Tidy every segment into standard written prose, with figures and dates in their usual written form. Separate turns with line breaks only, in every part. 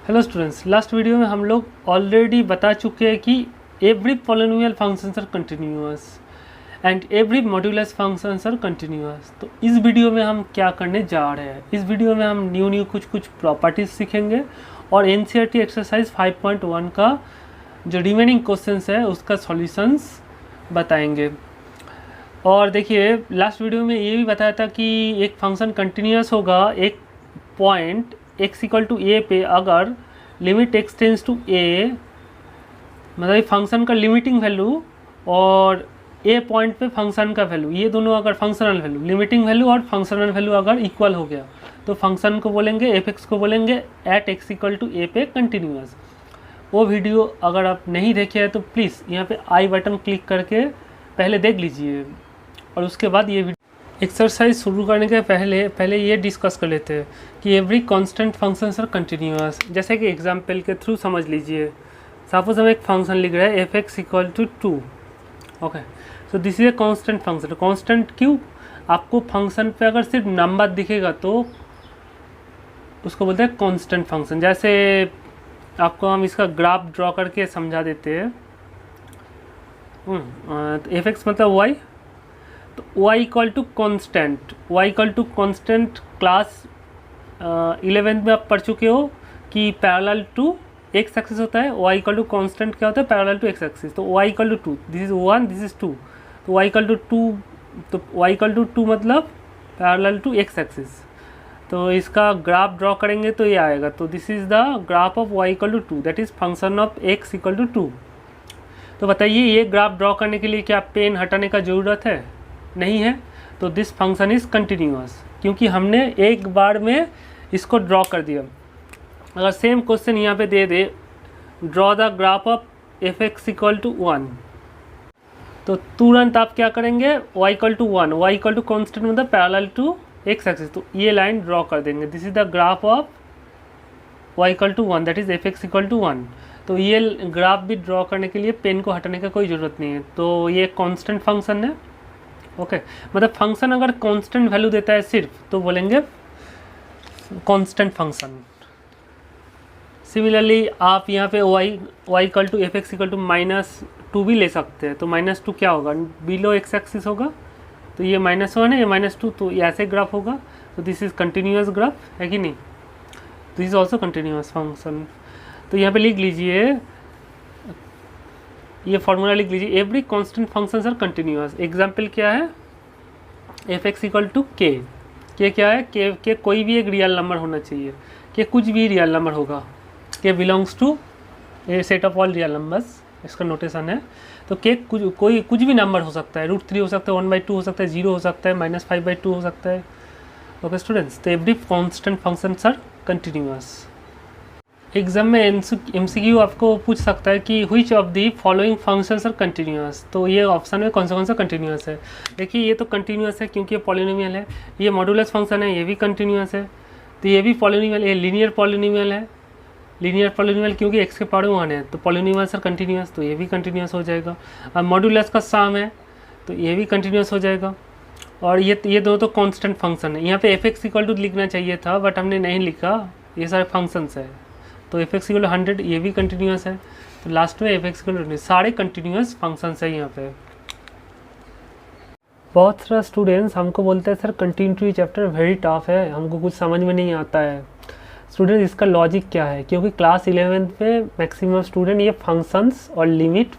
Hello students, last video में हम लोग ऑलरेडी बता चुके हैं कि every polynomial functions are continuous and every modulus functions are continuous. तो इस वीडियो में हम क्या करने जा रहे हैं, इस वीडियो में हम न्यू कुछ प्रॉपर्टीज सीखेंगे और एनसीईआरटी एक्सरसाइज 5.1 का जो रिमेनिंग क्वेश्चंस है उसका सॉल्यूशंस बताएंगे। और देखिए, लास्ट वीडियो में ये भी बताया था कि एक फंक्शन कंटिन्यूअस होगा एक पॉइंट x इक्वल टू ए पे अगर लिमिट x टेंस टू ए, मतलब फंक्शन का लिमिटिंग वैल्यू और ए पॉइंट पे फंक्शन का वैल्यू, ये दोनों अगर फंक्शनल वैल्यू, लिमिटिंग वैल्यू और फंक्शनल वैल्यू अगर इक्वल हो गया तो फंक्शन को बोलेंगे f(x) को बोलेंगे एट x इक्वल टू ए पे कंटिन्यूअस। वो वीडियो अगर आप नहीं देखे हैं तो प्लीज़ यहाँ पे आई बटन क्लिक करके पहले देख लीजिए और उसके बाद ये वीडियो। एक्सरसाइज शुरू करने के पहले ये डिस्कस कर लेते हैं कि every constant functions are continuous. जैसे कि एग्जांपल के थ्रू समझ लीजिए, सपोज हम एक फंक्शन लिख रहे हैं f(x) equal to 2। Okay, so this is a constant function. Constant क्यों? आपको फंक्शन पे अगर सिर्फ नंबर दिखेगा तो उसको बोलते हैं कांस्टेंट फंक्शन। जैसे आपको हम इसका ग्राफ ड्रॉ करके समझा देते हैं। तो f(x) मतलब y, तो y equal to constant, y equal to constant class 11th में आप पढ़ चुके हो कि पैरेलल टू x एक्सिस होता है। y इक्वल टू कॉन्स्टेंट क्या होता है? Parallel to x axis. तो y equal to 2, this is 1, this is 2, तो y इक्वल टू 2, तो y इक्वल टू 2 मतलब पैरेलल टू x एक्सिस। तो इसका ग्राफ ड्रॉ करेंगे तो ये आएगा। तो this is the graph of y equal to 2, that is function of x equal to 2। तो बताइए, ये ग्राफ ड्रॉ करने के लिए क्या पेन हटाने का ज़रूरत है? नहीं है। तो दिस फंक्शन इज़ कंटिन्यूअस क्योंकि हमने एक बार में इसको ड्रॉ कर दिया। अगर सेम क्वेश्चन यहाँ पे दे दे, draw the graph of f(x) equal to 1, तो तुरंत आप क्या करेंगे? y equal to 1, y equal to constant मतलब पैरेलल टू x एक्सिस, तो ये लाइन ड्रॉ कर देंगे। This is the graph of y equal to 1, that is f(x) equal to 1। तो ये ग्राफ भी ड्रॉ करने के लिए पेन को हटाने का कोई ज़रूरत नहीं है। तो ये कॉन्स्टेंट फंक्शन है। ओके, मतलब फंक्शन अगर कांस्टेंट वैल्यू देता है सिर्फ तो बोलेंगे कांस्टेंट फंक्शन। सिमिलरली आप यहाँ पे y equal to f(x) equal to -2 भी ले सकते हैं। तो -2 क्या होगा? बिलो x एक्सिस होगा, तो ये -1 है, ये -2, तो ये ऐसे ग्राफ होगा। तो दिस इज कंटिन्यूअस ग्राफ है कि नहीं? This is also continuous function. तो यहाँ पे लिख लीजिए, ये फॉर्मूला लिख लीजिए, every constant functions are continuous. Example क्या है? f(x) equal to k। क्या है? के कोई भी एक रियल नंबर होना चाहिए, के कुछ भी रियल नंबर होगा, k belongs to a set of all real numbers, इसका नोटेशन है। तो के कुछ भी नंबर हो सकता है, √3 हो सकता है, 1/2 हो सकता है, 0 हो सकता है, -5/2 हो सकता है। ओके स्टूडेंट्स, तो every constant functions are continuous. Exam में MCQ आपको पूछ सकता है कि which of the following functions are continuous. तो ये ऑप्शन में कौन सा कंटिन्यूअस है? देखिए, ये तो कंटिन्यूअस है क्योंकि ये पॉलिनोमियल है। ये मॉडुलस फंक्शन है, ये भी कंटिन्यूअस है। तो ये भी पॉलिनोमियल, ये लीनियर पॉलिनोमियल है। लीनियर पॉलिनोमियल क्योंकि x के पावर 1 है, तो पॉलिनोमियल्स आर कंटिन्यूअस, तो ये भी कंटिन्यूअस हो जाएगा। अब मॉडुलस का सम है तो ये भी कंटिन्यूअस हो जाएगा। और ये दोनों तो कॉन्स्टेंट फंक्शन है। यहाँ पे f(x) इक्वल टू लिखना चाहिए था बट हमने नहीं लिखा, ये सारे फंक्शंस है। तो f(x) इक्वल टू 100, ये भी कंटिन्यूअस है। तो लास्ट में f(x) इक्वल टू सारे कंटिन्यूअस फंक्शंस है यहाँ पे। बहुत सारा स्टूडेंट्स हमको बोलते हैं sir continuity chapter very tough है, हमको कुछ समझ में नहीं आता है। स्टूडेंट, इसका लॉजिक क्या है? क्योंकि क्लास 11th में मैक्सिमम स्टूडेंट ये फंक्शंस और लिमिट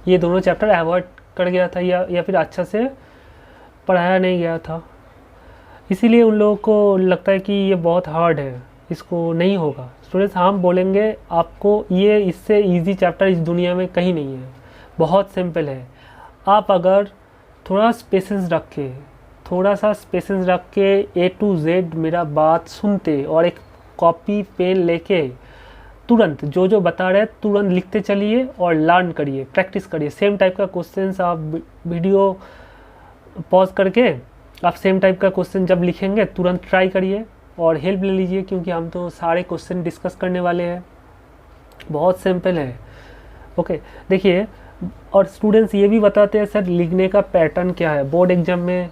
ये दोनों चैप्टर अवॉइड कर गया था या फिर अच्छा से पढ़ाया नहीं गया था, इसीलिए उन लोगों को लगता है कि ये बहुत हार्ड है, इसको नहीं होगा। स्टूडेंट्स, हम बोलेंगे आपको ये इससे इजी चैप्टर इस दुनिया में कहीं नहीं है, बहुत सिंपल है। आप अगर थोड़ा सा पेशेंस रख के A to Z मेरा बात सुनते और एक कॉपी पेन लेके तुरंत जो बता रहे हैं तुरंत लिखते चलिए और लर्न करिए, प्रैक्टिस करिए। सेम टाइप का क्वेश्चंस आप वीडियो पॉज करके आप सेम टाइप का क्वेश्चन जब लिखेंगे तुरंत ट्राई करिए और हेल्प ले लीजिए, क्योंकि हम तो सारे क्वेश्चन डिस्कस करने वाले हैं। बहुत सिंपल है। ओके, देखिए, और स्टूडेंट्स ये भी बताते हैं सर लिखने का पैटर्न क्या है। बोर्ड एग्जाम में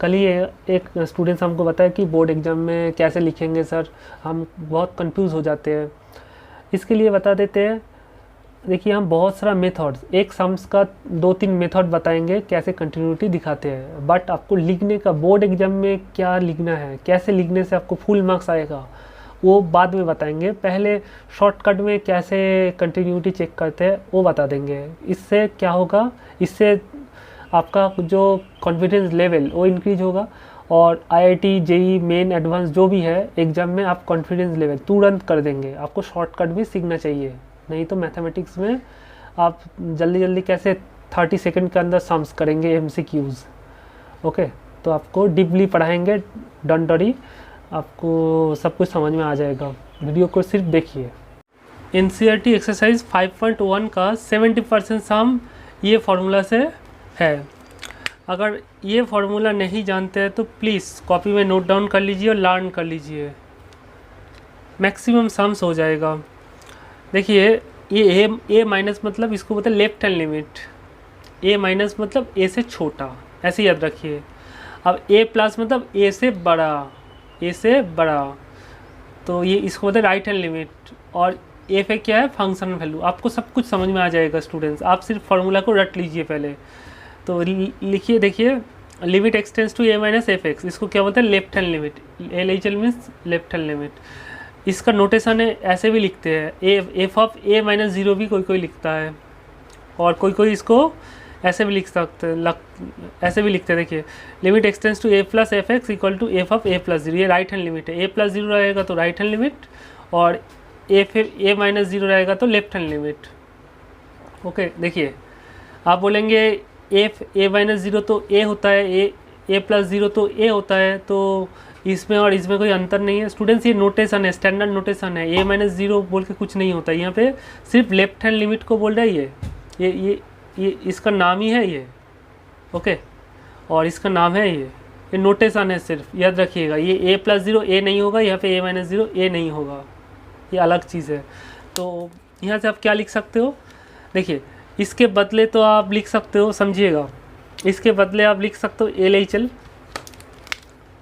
कल ही एक स्टूडेंट्स हमको बताया कि बोर्ड एग्ज़ाम में कैसे लिखेंगे सर, हम बहुत कंफ्यूज हो जाते हैं। इसके लिए बता देते हैं, देखिए हम बहुत सारा मेथड्स, एक सम्स का 2-3 मेथड बताएंगे कैसे कंटिन्यूटी दिखाते हैं, बट आपको लिखने का बोर्ड एग्जाम में क्या लिखना है, कैसे लिखने से आपको फुल मार्क्स आएगा, वो बाद में बताएंगे। पहले शॉर्टकट में कैसे कंटिन्यूटी चेक करते हैं वो बता देंगे। इससे क्या होगा, इससे आपका जो कॉन्फिडेंस लेवल वो इंक्रीज होगा, और आईआईटी, जेई मेन, एडवांस जो भी है एग्ज़ाम में आप कॉन्फिडेंस लेवल तुरंत कर देंगे। आपको शॉर्टकट भी सीखना चाहिए, नहीं तो मैथमेटिक्स में आप जल्दी जल्दी कैसे 30 सेकंड के अंदर सम्स करेंगे एमसीक्यूज़। ओके, तो आपको डीपली पढ़ाएंगे, डोंट वरी, आपको सब कुछ समझ में आ जाएगा। वीडियो को सिर्फ देखिए। एनसीईआरटी एक्सरसाइज 5.1 का 70% सम ये फार्मूला से है। अगर ये फार्मूला नहीं जानते हैं तो प्लीज़ कॉपी में नोट डाउन कर लीजिए और लर्न कर लीजिए, मैक्सिमम सम्स हो जाएगा। देखिए ये ए माइनस मतलब इसको बोलते हैं लेफ्ट हैंड लिमिट, ए माइनस मतलब ए से छोटा, ऐसे याद रखिए। अब ए प्लस मतलब ए से बड़ा, ए से बड़ा, तो ये इसको बोलते हैं राइट हैंड लिमिट। और ए पे क्या है, फंक्शन वैल्यू। आपको सब कुछ समझ में आ जाएगा स्टूडेंट्स, आप सिर्फ फार्मूला को रट लीजिए पहले। तो लिखिए, देखिए limit extends to a minus f x, इसको क्या बोलते हैं, लेफ्ट हैंड लिमिट। LHL मीन्स लेफ्ट हैंड लिमिट। इसका नोटेशन है, ऐसे भी लिखते हैं, एफ ऑफ ए माइनस 0 भी कोई कोई लिखता है, और कोई कोई इसको ऐसे भी लिख सकते हैं, ऐसे भी लिखते हैं। देखिए limit extends to a plus f x equal to f of a plus 0, ये राइट हैंड लिमिट है। ए प्लस 0 रहेगा तो राइट हैंड लिमिट, और ए माइनस 0 रहेगा तो लेफ्ट हैंड लिमिट। ओके, देखिए आप बोलेंगे एफ ए माइनस 0 तो ए होता है, ए प्लस 0 तो ए होता है, तो इसमें और इसमें कोई अंतर नहीं है। स्टूडेंट्स ये नोटेशन है, स्टैंडर्ड नोटेशन है, ए माइनस 0 बोल के कुछ नहीं होता है, यहाँ पे सिर्फ लेफ्ट हैंड लिमिट को बोल रहा है। ये इसका नाम ही है ये। ओके, और इसका नाम है ये नोटेशन है, सिर्फ याद रखिएगा। ये ए प्लस 0 ए नहीं होगा, यहाँ पे ए माइनस 0 ए नहीं होगा, ये अलग चीज़ है। तो यहाँ से आप क्या लिख सकते हो, देखिए इसके बदले तो आप लिख सकते हो, समझिएगा, इसके बदले आप लिख सकते हो LHL,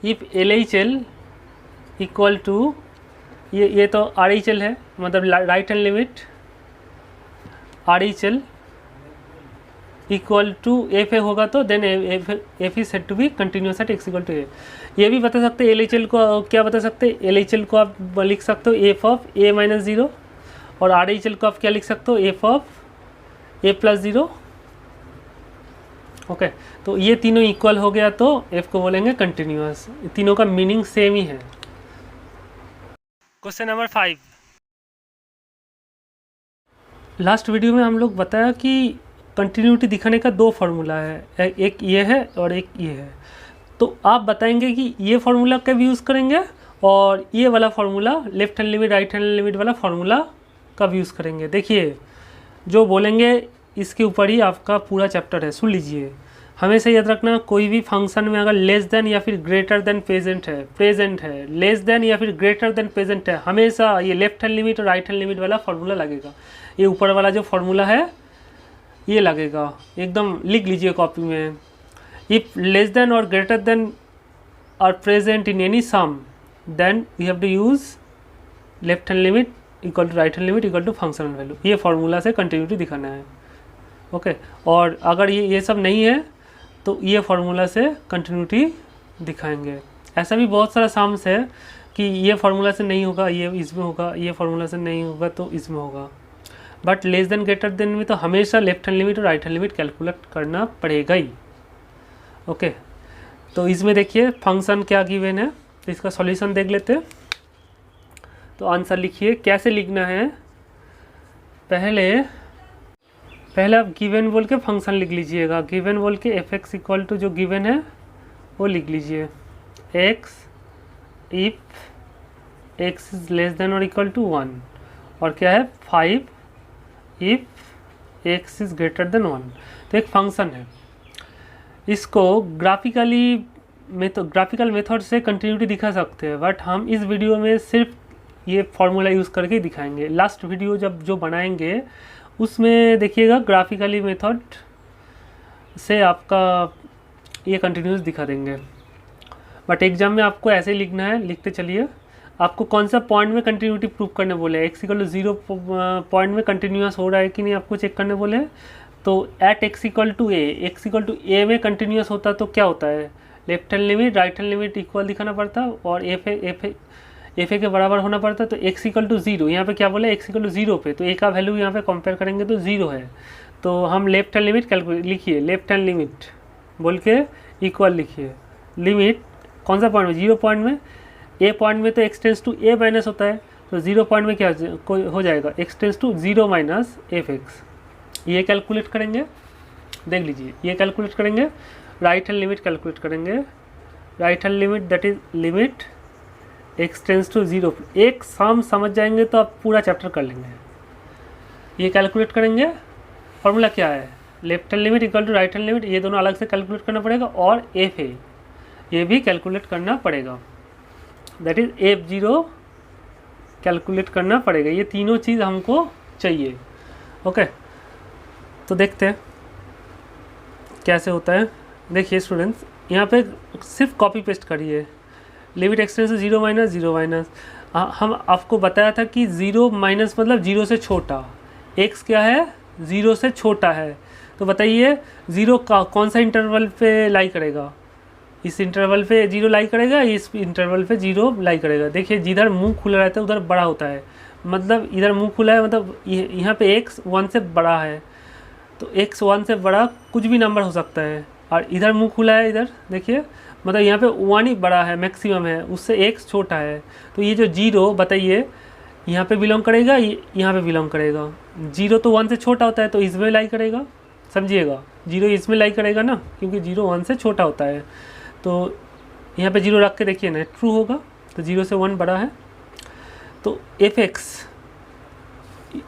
if LHL equal to ये तो RHL है, मतलब right hand limit, RHL equal to F A होगा तो then F is said to be continuous at x equal to A. ये भी बता सकते हैं LHL को, क्या बता सकते हैं, LHL को आप लिख सकते हो एफ ऑफ ए माइनस 0, और RHL को आप क्या लिख सकते हो, F of a plus 0। Okay, तो ये तीनों इक्वल हो गया तो एफ को बोलेंगे कंटिन्यूस। तीनों का मीनिंग सेम ही है। क्वेश्चन नंबर 5, लास्ट वीडियो में हम लोग बताया कि कंटिन्यूटी दिखाने का 2 फार्मूला है, एक ये है और एक ये है। तो आप बताएंगे कि ये फार्मूला कब यूज़ करेंगे और ये वाला formula, left hand limit right hand limit वाला फार्मूला कब यूज़ करेंगे। देखिए जो बोलेंगे इसके ऊपर ही आपका पूरा चैप्टर है, सुन लीजिए। हमेशा याद रखना, कोई भी फंक्शन में अगर लेस देन या फिर ग्रेटर देन प्रेजेंट है, लेस देन या फिर ग्रेटर देन प्रेजेंट है, हमेशा ये लेफ्ट हैंड लिमिट और राइट हैंड लिमिट वाला फार्मूला लगेगा। ये ऊपर वाला जो फार्मूला है ये लगेगा, एकदम लिख लीजिए कॉपी में। इफ लेस देन और greater than are present in any sum then you have to use left hand limit equal to right hand limit equal to functional value. ये फार्मूला से कंटिन्यूटी दिखाना है। ओके, और अगर ये सब नहीं है तो ये फार्मूला से कंटिन्यूटी दिखाएंगे। ऐसा भी बहुत सारा सम्स है कि ये फार्मूला से नहीं होगा, ये इसमें होगा, ये फार्मूला से नहीं होगा तो इसमें होगा। But less than greater than में तो हमेशा लेफ्ट हैंड लिमिट और राइट हैंड लिमिट कैलकुलेट करना पड़ेगा ही। ओके, तो इसमें देखिए फंक्शन क्या गिवन है, तो इसका सॉल्यूशन देख लेते हैं। तो आंसर लिखिए, कैसे लिखना है, पहले आप गिवन बोल के फंक्शन लिख लीजिएगा। गिवन बोल के एफ एक्स इक्वल टू जो गिवन है वो लिख लीजिए, x if x is less than और इक्वल टू 1, और क्या है 5 if x is greater then 1। तो एक फंक्शन है, इसको ग्राफिकल मेथड से कंटिन्यूटी दिखा सकते हैं, बट हम इस वीडियो में सिर्फ ये फार्मूला यूज़ करके दिखाएंगे। लास्ट वीडियो जो बनाएंगे उसमें देखिएगा ग्राफिकली मेथड से आपका ये कंटिन्यूस दिखा देंगे। बट एग्जाम में आपको ऐसे ही लिखना है, लिखते चलिए। आपको कौन सा पॉइंट में कंटिन्यूटी प्रूव करने बोले, एक्स इक्वल टू 0 पॉइंट में कंटिन्यूस हो रहा है कि नहीं आपको चेक करने बोले। तो एट एक्स इक्वल टू ए में कंटिन्यूस होता तो क्या होता है, left hand limit right hand limit equal दिखाना पड़ता और एफ ए के बराबर होना पड़ता। तो एक्स इक्वल टू 0, यहाँ पे क्या बोले एक्स इक्वल टू 0 पे, तो ए का वैल्यू यहाँ पे कंपेयर करेंगे तो 0 है। तो हम लेफ्ट हैंड लिमिट कैलकुलेट लिखिए, लेफ्ट हैंड लिमिट बोल के इक्वल लिखिए, लिमिट कौन सा पॉइंट में, 0 पॉइंट में। ए पॉइंट में तो x tends to a minus होता है, तो 0 पॉइंट में क्या हो जाएगा, x tends to 0 minus f x. ये कैलकुलेट करेंगे, देख लीजिए ये कैलकुलेट करेंगे, राइट हैंड लिमिट कैलकुलेट करेंगे, right hand limit that is limit x tends to 0। एक साम समझ जाएंगे तो आप पूरा चैप्टर कर लेंगे। ये कैलकुलेट करेंगे, फॉर्मूला क्या है, left hand limit equal to right hand limit, ये दोनों अलग से कैलकुलेट करना पड़ेगा, और एफ ए ये भी कैलकुलेट करना पड़ेगा, दैट इज F0 कैलकुलेट करना पड़ेगा। ये तीनों चीज़ हमको चाहिए। ओके, तो देखते हैं कैसे होता है। देखिए स्टूडेंट्स, यहाँ पे सिर्फ कॉपी पेस्ट करिए, लिमिट एक्सटेंस 0 माइनस 0 माइनस। हम आपको बताया था कि 0 माइनस मतलब 0 से छोटा, x क्या है 0 से छोटा है। तो बताइए 0 का कौन सा इंटरवल पे लाई करेगा, इस इंटरवल पे 0 लाई करेगा, इस इंटरवल पे 0 लाई करेगा। देखिए जिधर मुंह खुला रहता है उधर बड़ा होता है, मतलब इधर मुंह खुला है मतलब यहाँ पे x 1 से बड़ा है, तो x 1 से बड़ा कुछ भी नंबर हो सकता है, और इधर मुंह खुला है, इधर देखिए मतलब यहाँ पे 1 ही बड़ा है, मैक्सिमम है, उससे x छोटा है। तो ये जो 0 बताइए यहाँ पे बिलोंग करेगा, यहाँ पे बिलोंग करेगा। 0 तो 1 से छोटा होता है तो इसमें लाई करेगा, समझिएगा 0 इसमें लाई करेगा ना, क्योंकि 0 1 से छोटा होता है। तो यहाँ पे 0 रख के देखिए ना, ट्रू होगा, तो 0 से 1 बड़ा है। तो एफ एक्स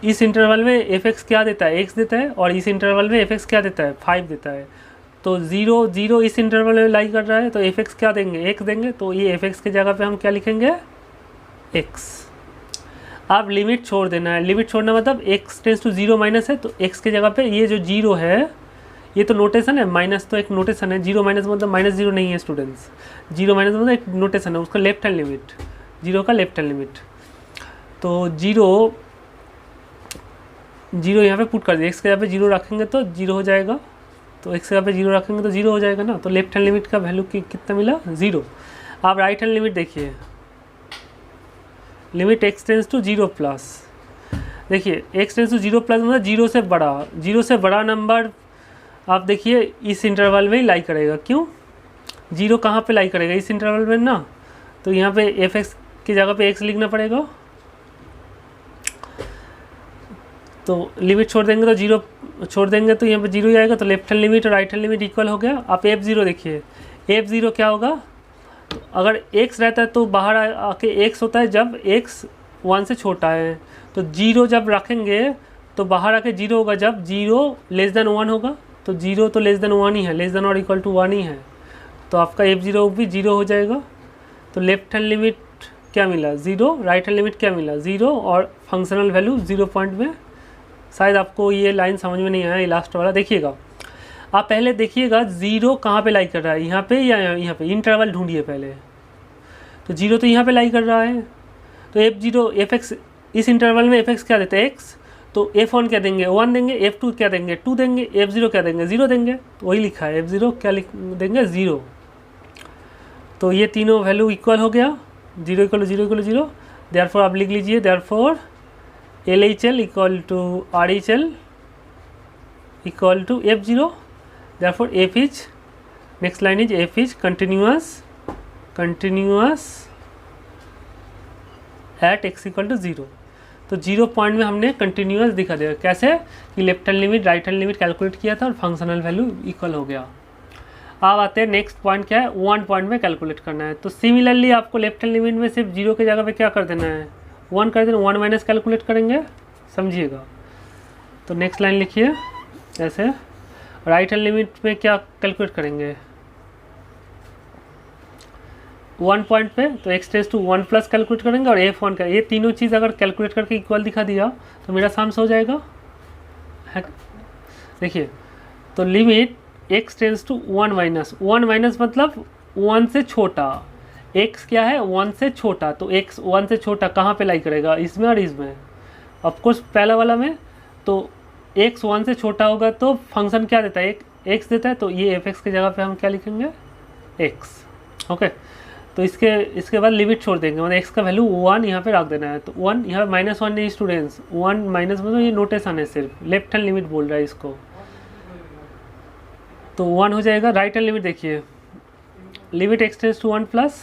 इस इंटरवल में एफ एक्स क्या देता है, x देता है, और इस इंटरवल में एफ एक्स क्या देता है 5 देता है। तो 0 0 इस इंटरवल में लाई कर रहा है, तो एफ एक्स क्या देंगे x देंगे, तो ये एफ एक्स की जगह पे हम क्या लिखेंगे x। अब लिमिट छोड़ देना है, लिमिट छोड़ना मतलब x टेंस टू 0 माइनस है, तो x की जगह पे ये जो 0 है, ये तो नोटेशन है, माइनस तो एक नोटेशन है, 0 माइनस मतलब माइनस 0 नहीं है स्टूडेंट्स, 0 माइनस मतलब एक नोटेशन है, उसका लेफ्ट हैंड लिमिट, 0 का लेफ्ट हैंड लिमिट। तो 0 यहाँ पे पुट कर दिया, x के जगह पे 0 रखेंगे तो 0 हो जाएगा, तो x के जगह पे 0 रखेंगे तो 0 हो जाएगा ना। तो लेफ्ट हैंड लिमिट का वैल्यू कितना मिला 0। आप राइट हैंड लिमिट देखिए, limit x tends to 0 plus, देखिए x टेंस टू 0 प्लस मतलब 0 से बड़ा नंबर आप देखिए इस इंटरवल में ही लाई करेगा। क्यों 0 कहाँ पे लाई करेगा, इस इंटरवल में ना, तो यहाँ पे एफ एक्स की जगह पे x लिखना पड़ेगा। तो लिमिट छोड़ देंगे तो 0 छोड़ देंगे तो यहाँ पे 0 ही आएगा, तो लेफ्ट हैंड लिमिट और राइट हैंड लिमिट इक्वल हो गया। आप F0 देखिए, F0 क्या होगा, तो अगर x रहता है तो बाहर आके x होता है जब x 1 से छोटा है, तो 0 जब रखेंगे तो बाहर आके 0 होगा जब 0 लेस देन 1 होगा, तो 0 तो लेस देन 1 ही है, लेस देन और इक्वल टू 1 ही है, तो आपका F0 भी 0 हो जाएगा। तो लेफ्ट हैंड लिमिट क्या मिला 0, राइट हैंड लिमिट क्या मिला 0, और फंक्शनल वैल्यू 0 पॉइंट में। शायद आपको ये लाइन समझ में नहीं आया, ये लास्ट वाला देखिएगा। आप पहले देखिएगा 0 कहाँ पे लाई कर रहा है, यहाँ पे या यहाँ पे, इंटरवल ढूंढिए पहले। तो 0 तो यहाँ पे लाई कर रहा है, तो F0 एफ एक्स इस इंटरवल में एफ एक्स क्या देता है x, तो F1 क्या देंगे 1 देंगे, F2 क्या देंगे 2 देंगे, F0 क्या देंगे 0 देंगे, तो वही लिखा है F0 क्या देंगे 0। तो ये तीनों वैल्यू इक्वल हो गया, 0 equal to 0 equal to 0। Therefore आप लिख लीजिए, therefore LHL equal to RHL equal to F0, therefore F is, next line is F is continuous at x equal to 0। तो 0 पॉइंट में हमने कंटिन्यूअस दिखा दिया, कैसे कि left hand limit right hand limit calculate किया था और फंक्शनल वैल्यू इक्वल हो गया। अब आते हैं नेक्स्ट पॉइंट क्या है, 1 पॉइंट में कैलकुलेट करना है। तो सिमिलरली आपको लेफ्ट हैंड लिमिट में सिर्फ 0 की जगह पे क्या कर देना है 1 कर देना, 1 माइनस कैलकुलेट करेंगे, समझिएगा। तो नेक्स्ट लाइन लिखिए ऐसे, राइट हैंड लिमिट में क्या कैलकुलेट करेंगे 1 पॉइंट पे, तो x tends to 1 plus calculate करेंगे, और F1 का, ये तीनों चीज़ अगर कैलकुलेट करके इक्वल दिखा दिया तो मेरा सम हो जाएगा। देखिए तो limit x tends to 1 minus मतलब वन से छोटा, x क्या है वन से छोटा, तो x वन से छोटा कहाँ पे लाई करेगा, इसमें और इसमें, ऑफकोर्स पहला वाला में। तो x वन से छोटा होगा तो फंक्शन क्या देता है, एक x देता है, तो ये f(x) की जगह पे हम क्या लिखेंगे, x। ओके, तो इसके बाद लिमिट छोड़ देंगे, मतलब x का वैल्यू 1 यहाँ पे रख देना है। तो 1 यहाँ पे -1 नहीं स्टूडेंट्स, 1 माइनस मतलब ये नोटेशन है, सिर्फ लेफ्ट हैंड लिमिट बोल रहा है इसको। तो 1 हो जाएगा। राइट हैंड लिमिट देखिए, limit x tends to 1 plus,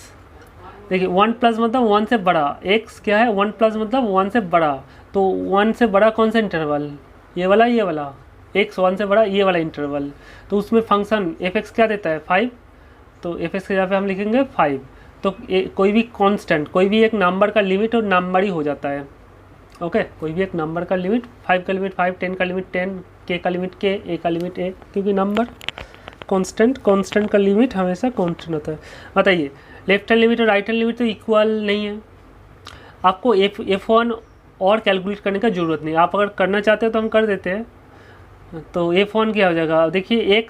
देखिए 1 प्लस मतलब 1 से बड़ा, x क्या है 1 प्लस मतलब 1 से बड़ा, तो 1 से बड़ा कौन सा इंटरवल, ये वाला x 1 से बड़ा ये वाला इंटरवल। तो उसमें फंक्शन f(x) क्या देता है 5, तो f(x) के जगह पे हम लिखेंगे 5। तो कोई भी कांस्टेंट, कोई भी एक नंबर का लिमिट और नंबर ही हो जाता है। ओके, कोई भी एक नंबर का लिमिट, 5 का लिमिट 5, 10 का लिमिट 10, k का लिमिट k, a का लिमिट a, क्योंकि नंबर कांस्टेंट का लिमिट हमेशा कांस्टेंट होता है। बताइए, लेफ्ट हैंड लिमिट और राइट हैंड लिमिट तो इक्वल नहीं है, आपको f1 और कैलकुलेट करने का ज़रूरत नहीं, आप अगर करना चाहते हो तो हम कर देते हैं। तो f1 क्या हो जाएगा, देखिए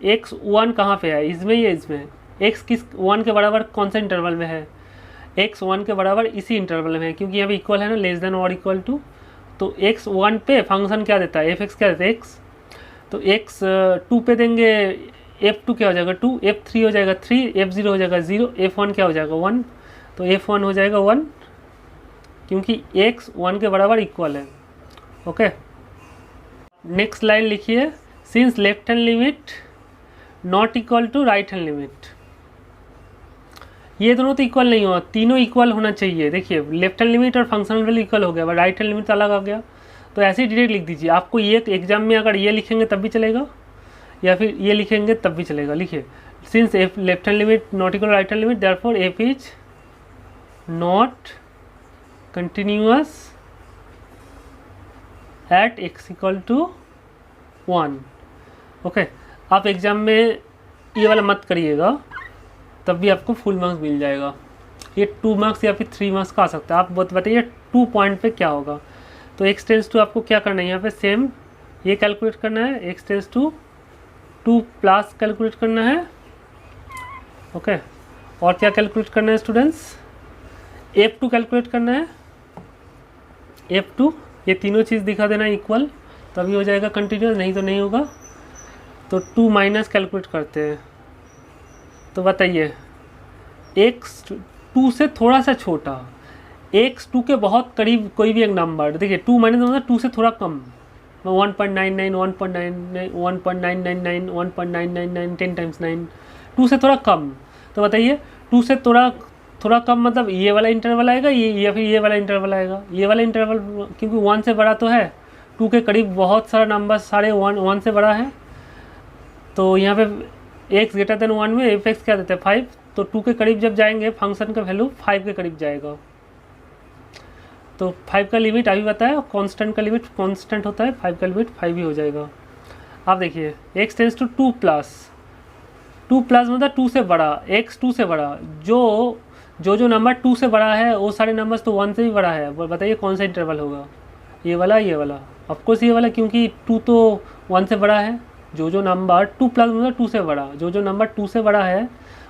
x 1 कहाँ पे है, इसमें ही है, इसमें x किस 1 के बराबर कौन सा इंटरवल में है, x 1 के बराबर इसी इंटरवल में है, क्योंकि यहाँ पे इक्वल है ना, लेस देन और इक्वल टू। तो x 1 पे फंक्शन क्या देता है, f(x) क्या देता है x, तो x 2 पे देंगे, f2 क्या हो जाएगा 2, f3 हो जाएगा 3, f0 हो जाएगा 0, f1 क्या हो जाएगा 1, तो f1 हो जाएगा 1, क्योंकि x 1 के बराबर इक्वल है। ओके, नेक्स्ट लाइन लिखिए, since left hand limit not equal to right hand limit, ये दोनों तो इक्वल नहीं हुआ, तीनों इक्वल होना चाहिए। देखिए लेफ्ट हैंड लिमिट और फंक्शनल वैल्यू इक्वल हो गया, बट राइट हैंड लिमिट तो अलग आ गया, तो ऐसे ही डायरेक्ट लिख दीजिए। आपको ये एग्जाम में अगर ये लिखेंगे तब भी चलेगा, या फिर ये लिखेंगे तब भी चलेगा। लिखिए, since f left hand limit not equal right hand limit, therefore F is not continuous at x equal to 1। Okay, आप एग्जाम में ये वाला मत करिएगा, तब भी आपको फुल मार्क्स मिल जाएगा। ये 2 मार्क्स या फिर 3 मार्क्स का आ सकता है। आप बताइए 2 पॉइंट पे क्या होगा। तो x टेंस टू आपको क्या करना है, यहाँ पे सेम ये कैलकुलेट करना है, x tends to 2 plus calculate करना है। ओके, और क्या कैलकुलेट करना है स्टूडेंट्स, f2 कैलकुलेट करना है, f2, ये तीनों चीज़ दिखा देना इक्वल, तभी हो जाएगा कंटिन्यूस, नहीं तो नहीं होगा। तो 2 माइनस कैलकुलेट करते हैं, तो बताइए x 2 से थोड़ा सा छोटा, x 2 के बहुत करीब कोई भी एक नंबर, देखिए 2 माइनस मतलब 2 से थोड़ा कम, 1.99, 1.99, 1.999, 1.999, 10 टाइम्स 9, 2 से थोड़ा कम। तो बताइए 2 से थोड़ा कम मतलब ये वाला इंटरवल आएगा, ये या फिर ये वाला इंटरवल आएगा, ये वाला इंटरवल, क्योंकि 1 से बड़ा तो है, 2 के करीब बहुत सारा नंबर सारे 1 से बड़ा है। तो यहाँ पे x ग्रेटर देन 1 में f(x) क्या देते हैं 5, तो 2 के करीब जब जाएंगे फंक्शन का वैल्यू 5 के करीब जाएगा। तो 5 का लिमिट अभी बताया, कांस्टेंट का लिमिट कांस्टेंट होता है, 5 का लिमिट 5 ही हो जाएगा। आप देखिए x टेंस टू 2 प्लस मतलब 2 से बड़ा, x 2 से बड़ा, जो नंबर 2 से बड़ा है वो सारे नंबर्स तो 1 से भी बड़ा है। बताइए कौन सा इंटरवल होगा, ये वाला ऑफकोर्स ये वाला, क्योंकि 2 तो 1 से बड़ा है। जो नंबर 2 प्लस मतलब 2 से बड़ा, जो नंबर 2 से बड़ा है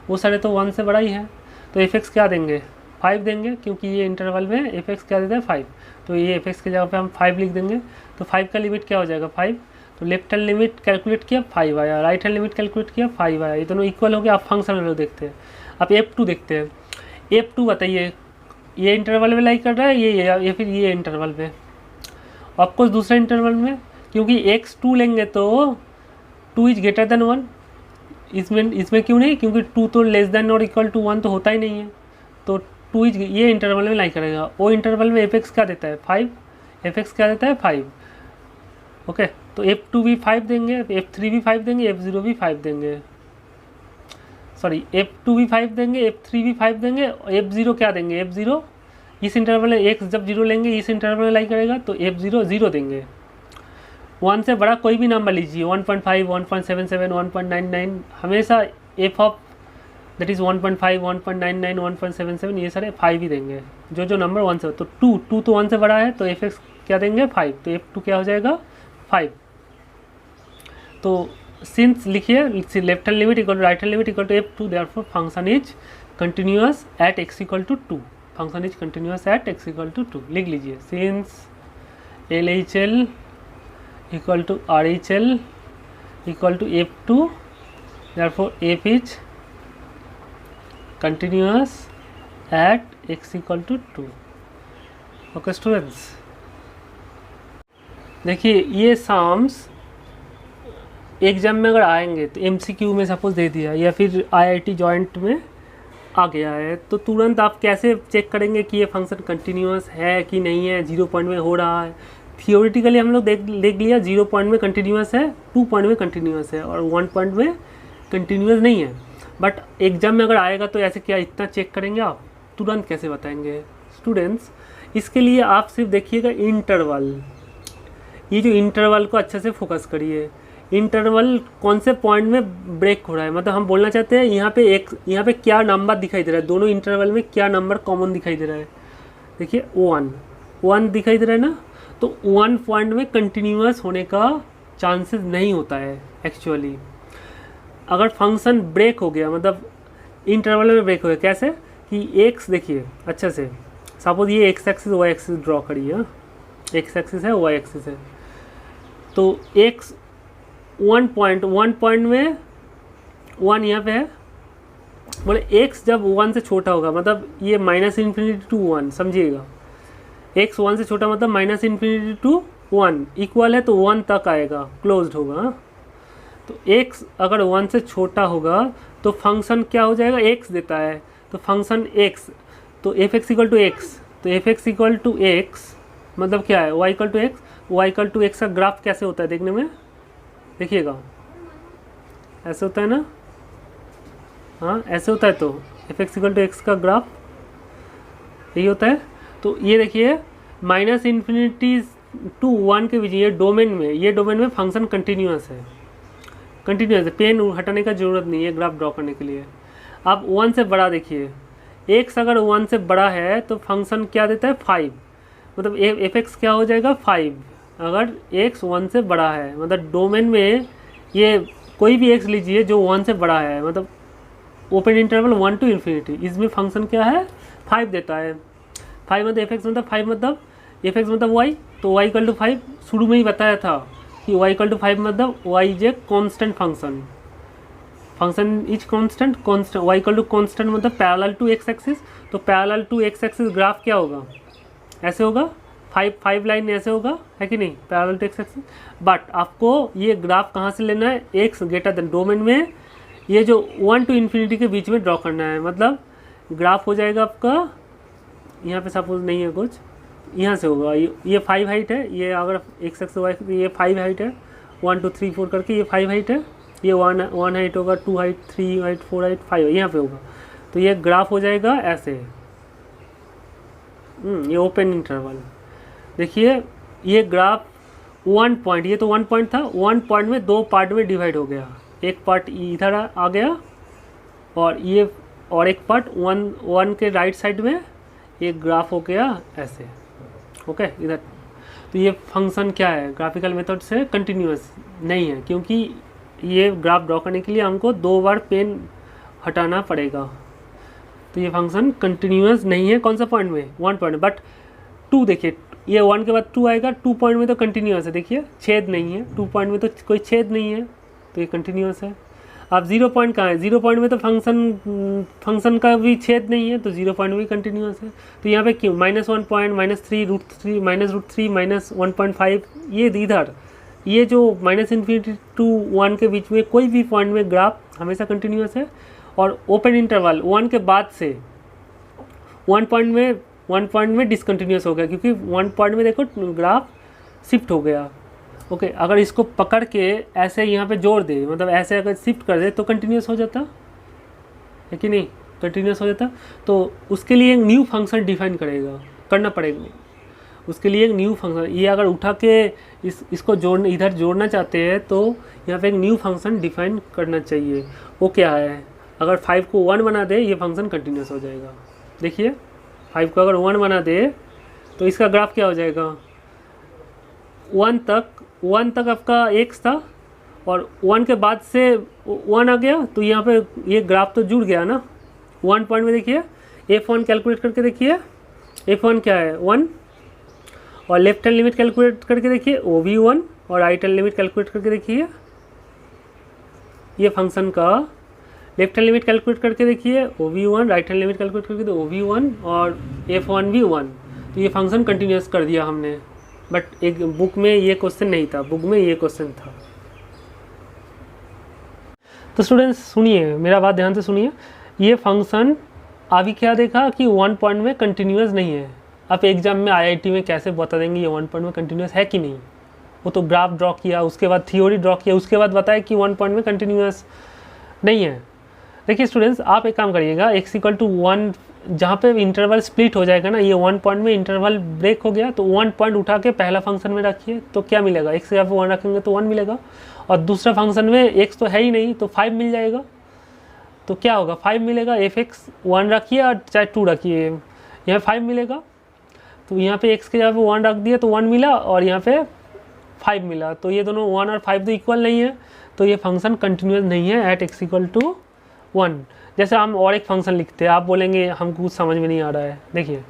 वो सारे तो 1 से बड़ा ही है। तो f(x) क्या देंगे 5 देंगे, क्योंकि ये इंटरवल में f(x) क्या देता है 5, तो ये f(x) की जगह पे हम 5 लिख देंगे। तो 5 का लिमिट क्या हो जाएगा 5, तो लेफ्ट हैंड लिमिट कैलकुलेट किया 5 आया, राइट हैंड लिमिट कैलकुलेट किया 5 आया, ये दोनों इक्वल हो गया। आप फंक्शन वैल्यू देखते हैं, आप f2 देखते हैं, f2 बताइए ये इंटरवल में लाइक कर रहा है ये या फिर ये इंटरवल में, आपको दूसरे इंटरवल में, क्योंकि x2 लेंगे तो 2 इज ग्रेटर देन 1, इसमें क्यों नहीं, क्योंकि 2 तो लेस देन और इक्वल टू 1 तो होता ही नहीं है। तो 2 इज ये इंटरवल में लाइक करेगा, वो इंटरवल में f(x) क्या देता है 5, f(x) क्या देता है 5। ओके, तो f2 भी 5 देंगे, f3 भी 5 देंगे, f0 भी 5 देंगे, सॉरी f2 भी 5 देंगे, f3 भी 5 देंगे, f0 क्या देंगे, f0 इस इंटरवल में x जब 0 लेंगे इस इंटरवल में लाइक करेगा, तो f0 0 देंगे। 1 से बड़ा कोई भी नंबर लीजिए, 1.5, 1.77, 1.99, हमेशा f ऑफ दैट इज़ 1.5, 1.99, 1.77, ये सारे 5 ही देंगे, जो नंबर 1 से। तो 2 तो 1 से बड़ा है, तो f(x) क्या देंगे 5, तो f2 क्या हो जाएगा 5। तो सिंस लिखिए left hand limit equal to right hand limit equal to f2 therefore function is continuous at x equal to 2, function is continuous at x equal to 2 लिख लीजिए। Since LHL equal to RHL equal to f2 therefore f is continuous at x equal to 2। Okay students, देखिए ये Sam's exam में अगर आएंगे तो MCQ में suppose they दिया या फिर IIT जॉइंट में आ गया है तो तुरंत आप कैसे चेक करेंगे कि ये फंक्शन कंटिन्यूअस है कि नहीं है, 0 पॉइंट में हो रहा है। थियोरेटिकली हम लोग देख लिया 0 पॉइंट में कंटिन्यूअस है, 2 पॉइंट में कंटिन्यूअस है और 1 पॉइंट में कंटिन्यूअस नहीं है। बट एग्जाम में अगर आएगा तो ऐसे क्या इतना चेक करेंगे आप, तुरंत कैसे बताएंगे स्टूडेंट्स? इसके लिए आप सिर्फ देखिएगा इंटरवल, ये जो इंटरवल को अच्छे से फोकस करिए। इंटरवल कौन से पॉइंट में ब्रेक हो रहा है, मतलब हम बोलना चाहते हैं यहाँ पे क्या नंबर दिखाई दे रहा है, दोनों इंटरवल में क्या नंबर कॉमन दिखाई दे रहा है। देखिए 1 दिखाई दे रहा है ना, तो 1 पॉइंट में कंटिन्यूअस होने का चांसेस नहीं होता है एक्चुअली। अगर फंक्शन ब्रेक हो गया मतलब इंटरवल में ब्रेक हो गया, कैसे कि एक्स देखिए अच्छे से, सपोज ये x axis y axis draw करिए, एक्स एक्सिस है वाई एक्सिस है, तो एक्स 1 पॉइंट में 1 यहाँ पे है, बोले x जब 1 से छोटा होगा मतलब ये -∞ टू 1, समझिएगा x 1 से छोटा मतलब -∞ टू 1 इक्वल है तो 1 तक आएगा, क्लोज्ड होगा। तो x अगर 1 से छोटा होगा तो फंक्शन क्या हो जाएगा, x देता है तो फंक्शन x, तो f(x) इक्वल टू x, तो f(x) इक्वल टू x मतलब क्या है, y equal to x, y equal to x का ग्राफ कैसे होता है देखने में, देखिएगा ऐसे होता है ना, हाँ ऐसे होता है, तो f(x) इक्वल टू x का ग्राफ यही होता है। तो ये देखिए -∞ टू 1 के बीच ये डोमेन में फंक्शन कंटिन्यूअस है, पेन हटाने का ज़रूरत नहीं है ग्राफ ड्रॉ करने के लिए। अब 1 से बड़ा देखिए, x अगर 1 से बड़ा है तो फंक्शन क्या देता है 5, मतलब f(x) क्या हो जाएगा 5 अगर x 1 से बड़ा है, मतलब डोमेन में ये कोई भी x लीजिए जो 1 से बड़ा है, मतलब ओपन इंटरवल 1 टू इन्फिनिटी, इसमें फंक्शन क्या है 5 देता है। 5 मतलब f(x) मतलब 5 मतलब f(x) मतलब y, तो y इक्वल टू 5 शुरू में ही बताया था कि y इक्वल टू 5 मतलब y is a constant function is constant y equal to constant मतलब पैरेलल टू x एक्सिस, तो parallel to x axis graph क्या होगा, ऐसे होगा, 5 लाइन ऐसे होगा, है कि नहीं, parallel to x axis. But आपको ये ग्राफ कहाँ से लेना है, x ग्रेटर देन डोमेन में ये जो 1 टू इन्फिनिटी के बीच में ड्रॉ करना है, मतलब ग्राफ हो जाएगा आपका, यहाँ पे सपोज नहीं है कुछ, यहाँ से होगा, ये 5 हाइट है, ये अगर x एक्स y ये 5 हाइट है, 1 2 3 4 करके ये 5 हाइट है, ये 1 हाइट होगा, 2 हाइट 3 हाइट 4 हाइट 5 यहाँ पे होगा, तो ये ग्राफ हो जाएगा ऐसे। ये ओपन इंटरवल देखिए, ये ग्राफ 1 पॉइंट, ये तो 1 पॉइंट था, 1 पॉइंट में 2 पार्ट में डिवाइड हो गया, एक पार्ट इधर आ गया और ये और एक पार्ट 1 के राइट साइड में एक ग्राफ हो गया ऐसे, ओके इधर। तो ये फंक्शन क्या है, ग्राफिकल मेथड से कंटिन्यूअस नहीं है, क्योंकि ये ग्राफ ड्रॉ करने के लिए हमको 2 बार पेन हटाना पड़ेगा, तो ये फंक्शन कंटिन्यूअस नहीं है। कौन सा पॉइंट में, 1 पॉइंट, बट 2 देखिए, ये 1 के बाद 2 आएगा, 2 पॉइंट में तो कंटिन्यूअस है, देखिए छेद नहीं है, 2 पॉइंट में तो कोई छेद नहीं है, तो ये कंटिन्यूअस है। अब 0 पॉइंट कहाँ है, 0 पॉइंट में तो फंक्शन का भी छेद नहीं है, तो 0 पॉइंट भी कंटिन्यूअस है। तो यहाँ पे क्यों -1 पॉइंट, -3 √3 -√3 -1.5, ये इधर ये जो -∞ टू 1 के बीच में कोई भी पॉइंट में ग्राफ हमेशा कंटिन्यूअस है। और ओपन इंटरवल 1 के बाद से 1 पॉइंट में डिसकंटिन्यूअस हो गया, क्योंकि 1 पॉइंट में देखो ग्राफ शिफ्ट हो गया, ओके। अगर इसको पकड़ के ऐसे यहाँ पे जोड़ दे, मतलब ऐसे अगर शिफ्ट कर दे तो कंटिन्यूअस हो जाता है कि नहीं, कंटिन्यूअस हो जाता। तो उसके लिए एक न्यू फंक्शन डिफाइन करना पड़ेगा, उसके लिए एक न्यू फंक्शन, ये अगर उठा के इसको इधर जोड़ना चाहते हैं तो यहाँ पे एक न्यू फंक्शन डिफाइन करना चाहिए। वो क्या है, अगर 5 को 1 बना दे ये फंक्शन कंटिन्यूअस हो जाएगा। देखिए 5 को अगर 1 बना दे तो इसका ग्राफ क्या हो जाएगा, 1 तक आपका x था और 1 के बाद से 1 आ गया, तो यहाँ पे ये ग्राफ तो जुड़ गया ना। 1 पॉइंट में देखिए f1 कैलकुलेट करके देखिए, f1 क्या है 1, और लेफ्ट हैंड लिमिट कैलकुलेट करके देखिए OV1, और राइट हैंड लिमिट कैलकुलेट करके देखिए ये फंक्शन का लेफ्ट हैंड लिमिट कैलकुलेट करके देखिए OV1, right hand limit calculate करके तो OV1 और f1 भी 1। तो ये फंक्शन कंटिन्यूस कर दिया हमने, बट एक बुक में ये क्वेश्चन नहीं था, बुक में ये क्वेश्चन था। तो स्टूडेंट्स सुनिए, मेरा बात ध्यान से सुनिए, ये फंक्शन अभी क्या देखा कि 1 पॉइंट में कंटिन्यूस नहीं है। आप एग्जाम में IIT में कैसे बता देंगे ये 1 पॉइंट में कंटिन्यूस है कि नहीं? वो तो ग्राफ ड्रॉ किया, उसके बाद थ्योरी ड्रॉ किया, उसके बाद बताया कि 1 पॉइंट में कंटिन्यूस नहीं है। देखिए स्टूडेंट्स, आप एक काम करिएगा, x=1 जहाँ पे इंटरवल स्प्लिट हो जाएगा ना, ये 1 पॉइंट में इंटरवल ब्रेक हो गया, तो 1 पॉइंट उठा के पहला फंक्शन में रखिए, तो क्या मिलेगा? x की जगह पे 1 रखेंगे तो 1 मिलेगा, और दूसरा फंक्शन में x तो है ही नहीं तो 5 मिल जाएगा। तो क्या होगा? 5 मिलेगा। fx 1 रखिए और चाहे 2 रखिए, यहाँ 5 मिलेगा। तो यहाँ पे x की जगह पे 1 रख दिया तो 1 मिला, और यहाँ पे 5 मिला। तो ये दोनों 1 और 5 तो इक्वल नहीं है, तो ये फंक्शन कंटिन्यूस नहीं है एट x=1। जैसे हम और एक फंक्शन लिखते हैं, आप बोलेंगे हमको कुछ समझ में नहीं आ रहा है। देखिए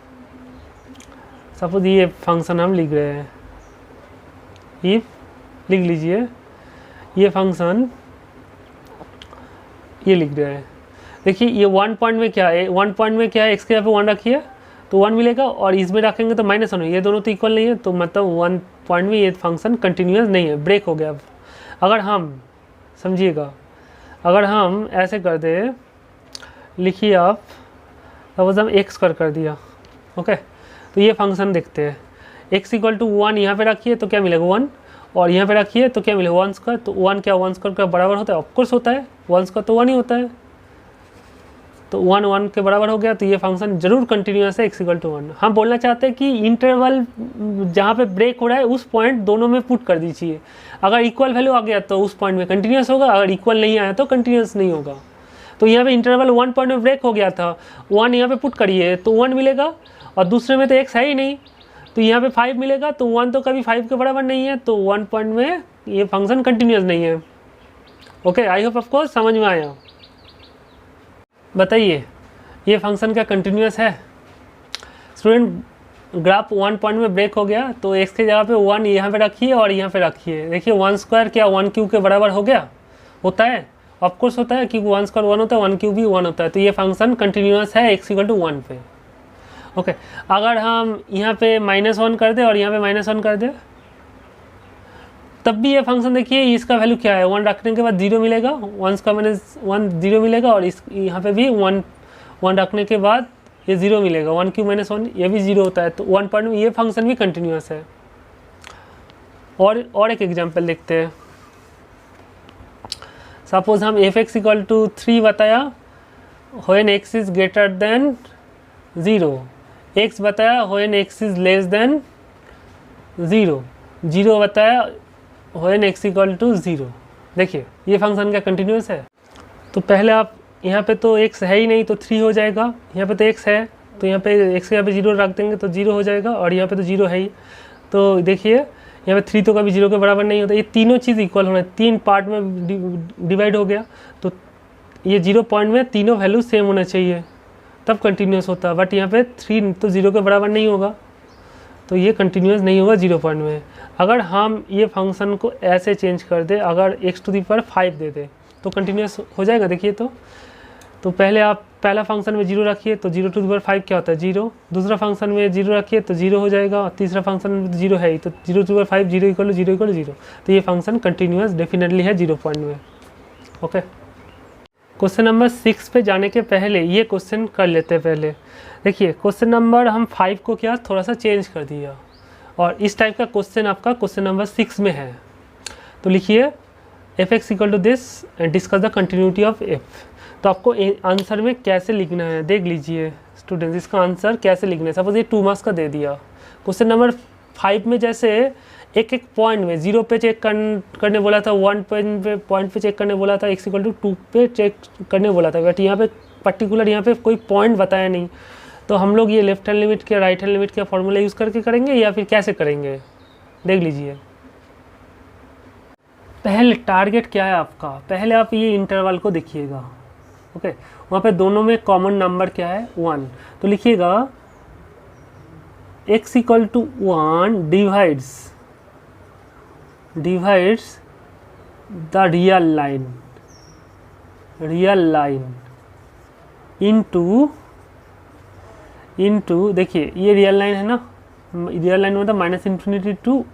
सपोज ये फंक्शन हम लिख रहे हैं, इफ लिख लीजिए ये फंक्शन ये लिख रहे हैं। देखिए ये 1 पॉइंट में क्या है, 1 पॉइंट में क्या है, x के जगह पे 1 रखिए तो 1 मिलेगा, और इसमें रखेंगे तो -1, ये दोनों तो इक्वल नहीं है, तो मतलब 1 पॉइंट में ये फंक्शन कंटिन्यूस नहीं है, ब्रेक हो गया। अगर हम समझिएगा, अगर हम ऐसे कर दे, लिखिए आप, सपोज हम x कर दिया, ओके, तो ये फंक्शन देखते हैं। x=1 यहाँ पे रखिए तो क्या मिलेगा 1, और यहाँ पे रखिए तो क्या मिलेगा 1 स्क्वायर। तो 1 क्या 1 स्क्वायर का बराबर होता है? ऑफकोर्स होता है, 1 स्क्वायर तो 1 ही होता है, तो 1 1 के बराबर हो गया, तो ये फंक्शन जरूर कंटिन्यूस है x=1। हम बोलना चाहते हैं कि इंटरवल जहाँ पे ब्रेक हो रहा है उस पॉइंट दोनों में पुट कर दीजिए। अगर इक्वल वैल्यू आ गया तो उस पॉइंट में कंटिन्यूस होगा, अगर इक्वल नहीं आया तो कंटिन्यूस नहीं होगा। तो यहाँ पे इंटरवल 1 पॉइंट में ब्रेक हो गया था, 1 यहाँ पे पुट करिए तो 1 मिलेगा, और दूसरे में तो x है ही नहीं, तो यहाँ पे 5 मिलेगा, तो 1 तो कभी 5 के बराबर नहीं है, तो 1 पॉइंट में ये फंक्शन कंटिन्यूस नहीं है। ओके, आई होप आपको समझ में आया। बताइए ये फंक्शन क्या कंटिन्यूस है? स्टूडेंट, ग्राफ 1 पॉइंट में ब्रेक हो गया, तो x की जगह पे 1 यहाँ पे रखिए और यहाँ पे रखिए। देखिए 1 स्क्वायर क्या 1 क्यूब के बराबर हो गया? होता है, ऑफकोर्स होता है, क्योंकि 1 स्क्वायर 1 होता है, 1 क्यूब भी 1 होता है, तो ये फंक्शन कंटिन्यूस है x=1 पे। ओके, अगर हम यहाँ पे -1 कर दे और यहाँ पे -1 कर दे, तब भी ये फंक्शन देखिए इसका वैल्यू क्या है, 1 रखने के बाद 0 मिलेगा, 1 स्क्वायर -1 0 मिलेगा, और इस यहाँ पे भी 1 रखने के बाद ये 0 मिलेगा, 1 क्यूब -1 ये भी 0 होता है, तो 1 पॉइंट में ये फंक्शन भी कंटिन्यूस है। और एक एग्जांपल देखते हैं। सपोज हम f(x)=3 बताया, when x is greater then 0, x बताया when x is less then 0, 0 बताया व्हेन x=0। देखिए ये फंक्शन क्या कंटिन्यूस है? तो पहले आप यहाँ पे तो x है ही नहीं तो 3 हो जाएगा, यहाँ पे तो x है तो यहाँ पे x के यहाँ पे 0 रख देंगे तो 0 हो जाएगा, और यहाँ पे तो 0 है ही, तो देखिए यहाँ पे 3 तो कभी 0 के बराबर नहीं होता। ये तीनों चीज़ इक्वल होना है, 3 पार्ट में डिवाइड हो गया, तो ये 0 पॉइंट में तीनों वैल्यू सेम होना चाहिए तब कंटिन्यूस होता है, बट यहाँ पे 3 तो 0 के बराबर नहीं होगा, तो ये कंटिन्यूस नहीं होगा 0 पॉइंट में। अगर हम ये फंक्शन को ऐसे चेंज कर दे, अगर x⁵ दे दे तो कंटिन्यूस हो जाएगा। देखिए तो पहले आप पहला फंक्शन में 0 रखिए तो 0⁵ क्या होता है 0, दूसरा फंक्शन में 0 रखिए तो 0 हो जाएगा, और तीसरा फंक्शन में 0 है ही तो 0⁵ 0 तो ये फंक्शन कंटिन्यूस डेफिनेटली है 0 पॉइंट में। ओके, क्वेश्चन नंबर 6 पे जाने के पहले ये क्वेश्चन कर लेते हैं। पहले देखिए क्वेश्चन नंबर हम 5 को क्या थोड़ा सा चेंज कर दिया, और इस टाइप का क्वेश्चन आपका क्वेश्चन नंबर 6 में है। तो लिखिए f(x)this and discuss the continuity of f। तो आपको आंसर में कैसे लिखना है देख लीजिए स्टूडेंट्स, इसका आंसर कैसे लिखना है। सपोज ये 2 मार्क्स का दे दिया। क्वेश्चन नंबर 5 में जैसे एक पॉइंट में 0 पे चेक करने बोला था, 1 पॉइंट पे चेक करने बोला था, x=2 पे चेक करने बोला था, बट यहाँ पे पर्टिकुलर यहाँ पे कोई पॉइंट बताया नहीं, तो हम लोग ये लेफ्ट हैंड लिमिट के राइट हैंड लिमिट का फॉर्मूला यूज़ करके करेंगे या फिर कैसे करेंगे देख लीजिए। पहले टारगेट क्या है आपका, पहले आप ये इंटरवल को देखिएगा। ओके, वहाँ पे दोनों में कॉमन नंबर क्या है 1, तो लिखिएगा x equal to 1 divides the real line into देखिए ये रियल लाइन है ना, रियल लाइन मतलब minus infinity to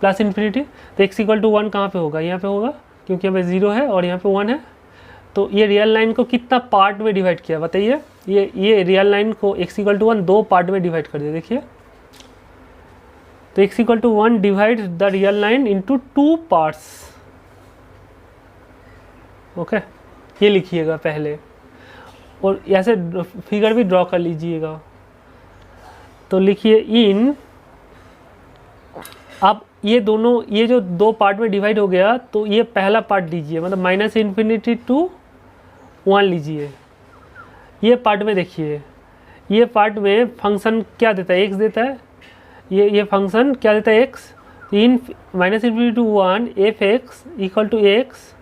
plus infinity, तो x इक्वल टू 1 कहाँ पे होगा, यहाँ पे होगा क्योंकि यहाँ पे 0 है और यहाँ पे 1 है। तो ये रियल लाइन को कितना पार्ट में डिवाइड किया बताइए, ये रियल लाइन को x इक्वल टू 1 2 पार्ट में डिवाइड कर दिया। देखिए तो x equal to 1 divide the real line into 2 parts. Okay, ये लिखिएगा पहले और ऐसे फिगर भी ड्रॉ कर लीजिएगा। तो लिखिए इन, अब ये दोनों, ये जो 2 पार्ट में डिवाइड हो गया तो ये पहला पार्ट लीजिए, मतलब माइनस इन्फिनिटी टू 1 लीजिए। ये पार्ट में देखिए, ये पार्ट में फंक्शन क्या देता है, x देता है, ये फंक्शन क्या देता है x, in minus infinity to 1 f x equal to x,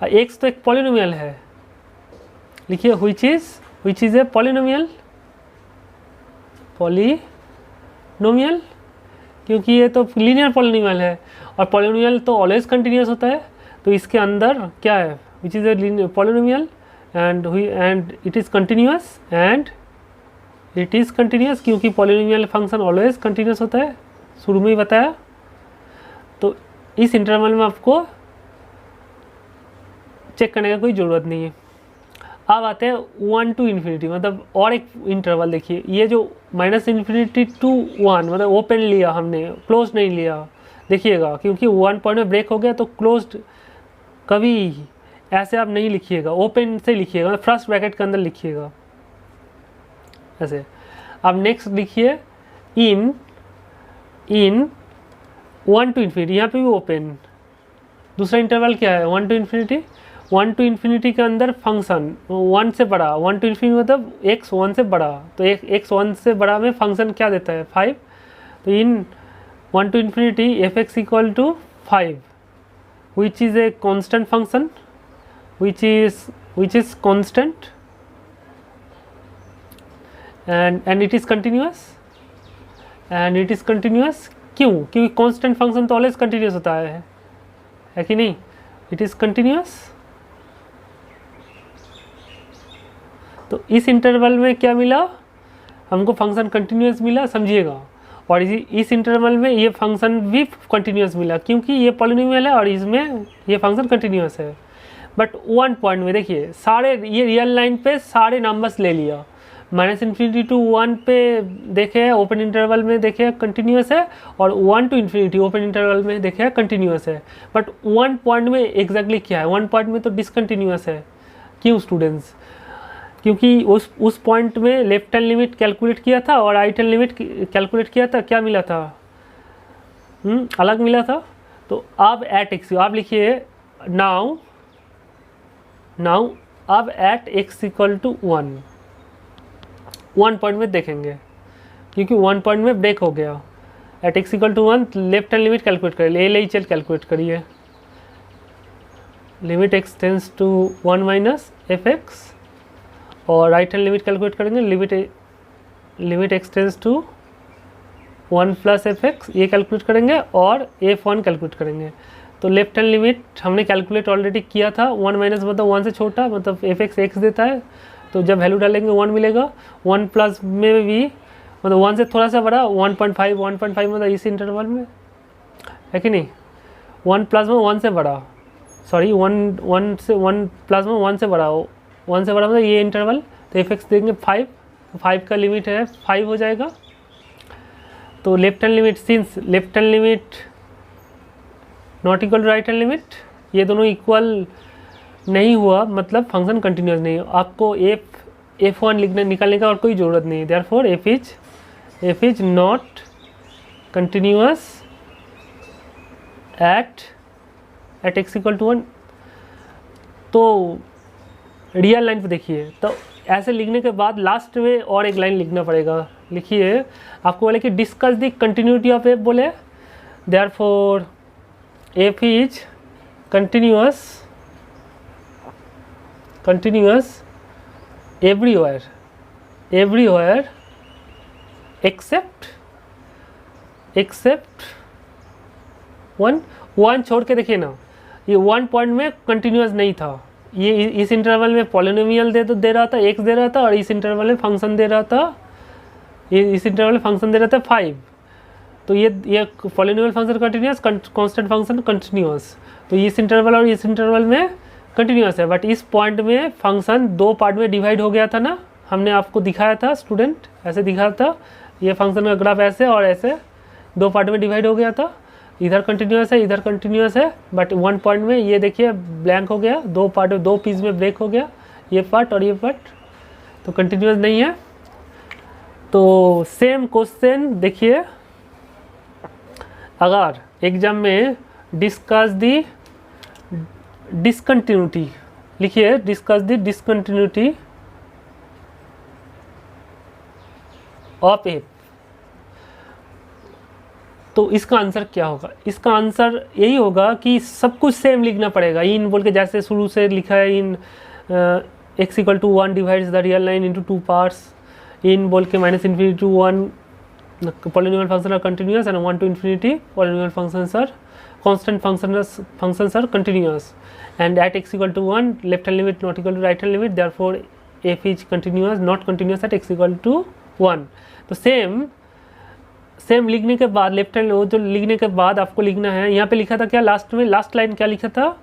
x तो एक पॉलिनोमियल है, लिखिए which is ए पॉलिनोमियल, क्योंकि ये तो लीनियर पॉलिनोमियल है और पॉलिनोमियल तो ऑलवेज कंटिन्यूस होता है, तो इसके अंदर क्या है which is a polynomial and it is continuous, क्योंकि पॉलिनोमियल फंक्शन ऑलवेज कंटिन्यूस होता है, शुरू में ही बताया। तो इस इंटरवल में आपको चेक करने का कोई ज़रूरत नहीं है। अब आते हैं 1 टू इन्फिनिटी, मतलब और एक इंटरवल देखिए, ये जो माइनस इन्फिनिटी टू 1 मतलब ओपन लिया हमने, क्लोज नहीं लिया, देखिएगा क्योंकि 1 पॉइंट में ब्रेक हो गया तो क्लोज्ड कभी ऐसे आप नहीं लिखिएगा, ओपन से लिखिएगा, मतलब फर्स्ट ब्रैकेट के अंदर लिखिएगा ऐसे। अब नेक्स्ट लिखिए इन 1 टू इन्फिनिटी, यहाँ पे भी ओपन। दूसरा इंटरवल क्या है 1 टू इन्फिनिटी, 1 टू इन्फिनिटी के अंदर फंक्शन 1 से बड़ा, 1 टू इन्फिनिटी मतलब x 1 से बड़ा, तो x 1 से बड़ा में फंक्शन क्या देता है 5, तो in 1 to infinity f x equal to 5 which is a constant function which is constant and it is continuous क्यों, क्योंकि कांस्टेंट फंक्शन तो ऑलवेज कंटिन्यूस होता है कि नहीं, इट इज़ कंटिन्यूस। तो इस इंटरवल में क्या मिला हमको, फंक्शन कंटिन्यूस मिला, समझिएगा। और इस इंटरवल में ये फंक्शन भी कंटिन्यूस मिला क्योंकि ये पॉलिनोमियल है और इसमें ये फंक्शन कंटिन्यूस है। बट 1 पॉइंट में देखिए सारे ये रियल लाइन पे सारे नंबर्स ले लिया, माइनस इन्फिनिटी टू 1 पे देखे ओपन इंटरवल में देखे कंटिन्यूस है, और 1 टू इन्फिनिटी ओपन इंटरवल में देखे कंटिन्यूस है। बट 1 पॉइंट में एग्जैक्टली क्या है, 1 पॉइंट में तो डिसकंटिन्यूस है। क्यों स्टूडेंट्स, क्योंकि उस पॉइंट में लेफ्ट हैंड लिमिट कैलकुलेट किया था और राइट हैंड लिमिट कैलकुलेट किया था, क्या मिला था अलग मिला था। तो अब एट एक्स आप लिखिए नाउ अब at x equal to 1 point में देखेंगे क्योंकि 1 पॉइंट में ब्रेक हो गया। At x equal to 1 left hand limit calculate करिए, ले चल कैलकुलेट करिए, limit x tends to 1 minus f x, और राइट हैंड लिमिट कैलकुलेट करेंगे, limit x tends to 1 plus f x, ये कैलकुलेट करेंगे और f1 कैलकुलेट करेंगे। तो लेफ्ट हैंड लिमिट हमने कैलकुलेट ऑलरेडी किया था, 1 माइनस मतलब 1 से छोटा, मतलब एफ एक्स एक्स देता है, तो जब वैल्यू डालेंगे 1 मिलेगा। 1 प्लस में भी मतलब 1 से थोड़ा सा बड़ा 1.5 मतलब इस इंटरवल में है कि नहीं, 1 प्लस में 1 से बड़ा, सॉरी 1 प्लस में 1 से बड़ा, 1 से बड़ा मतलब ये इंटरवल, तो एफ एक्स देंगे 5, 5 का लिमिट है 5 हो जाएगा। तो left hand limit, since left hand limit not equal to right hand limit, ये दोनों इक्वल नहीं हुआ मतलब फंक्शन कंटिन्यूस नहीं। आपको f1 निकालने का और कोई ज़रूरत नहीं है, therefore f is not continuous at x equal to 1। तो रियल लाइन पे देखिए, तो ऐसे लिखने के बाद लास्ट में और एक लाइन लिखना पड़ेगा। लिखिए आपको बोले कि discuss the continuity of F, बोले therefore F is continuous everywhere except one छोड़ के देखिए ना, ये 1 पॉइंट में कंटिन्यूअस नहीं था, ये इस इंटरवल में पॉलिनोमियल दे रहा था, x दे रहा था, और इस इंटरवल में फंक्शन दे रहा था, इस इंटरवल में फंक्शन दे रहा था 5। तो ये polynomial function continuous, constant function continuous, तो इस इंटरवल और इस इंटरवल में कंटिन्यूअस है। बट इस पॉइंट में फंक्शन 2 पार्ट में डिवाइड हो गया था ना, हमने आपको दिखाया था स्टूडेंट, ऐसे दिखाया था, ये फंक्शन का ग्राफ ऐसे और ऐसे 2 पार्ट में डिवाइड हो गया था, इधर कंटिन्यूअस है इधर कंटिन्यूअस है, बट 1 पॉइंट में ये देखिए ब्लैंक हो गया, 2 पार्ट में 2 पीस में ब्रेक हो गया, ये पार्ट और ये पार्ट, तो कंटिन्यूअस नहीं है। तो सेम क्वेश्चन देखिए, अगर एग्जाम में डिस्कस दी डिसकंटिन्यूटी, लिखिए discuss the discontinuity of F, तो इसका आंसर क्या होगा? इसका आंसर यही होगा कि सब कुछ सेम लिखना पड़ेगा, इन बोल के जैसे शुरू से लिखा है, इन x equal to 1 divides the real line into 2 parts, इन बोल के -∞ to 1 polynomial functions are continuous and 1 to infinity polynomial functions are constant functions are continuous, and at x equal to 1 left hand limit not equal to right hand limit, therefore f is continuous not continuous at x equal to 1। तो same लिखने के बाद left hand वो जो लिखने के बाद आपको लिखना है, यहाँ पे लिखा था क्या लास्ट में, लास्ट लाइन क्या लिखा था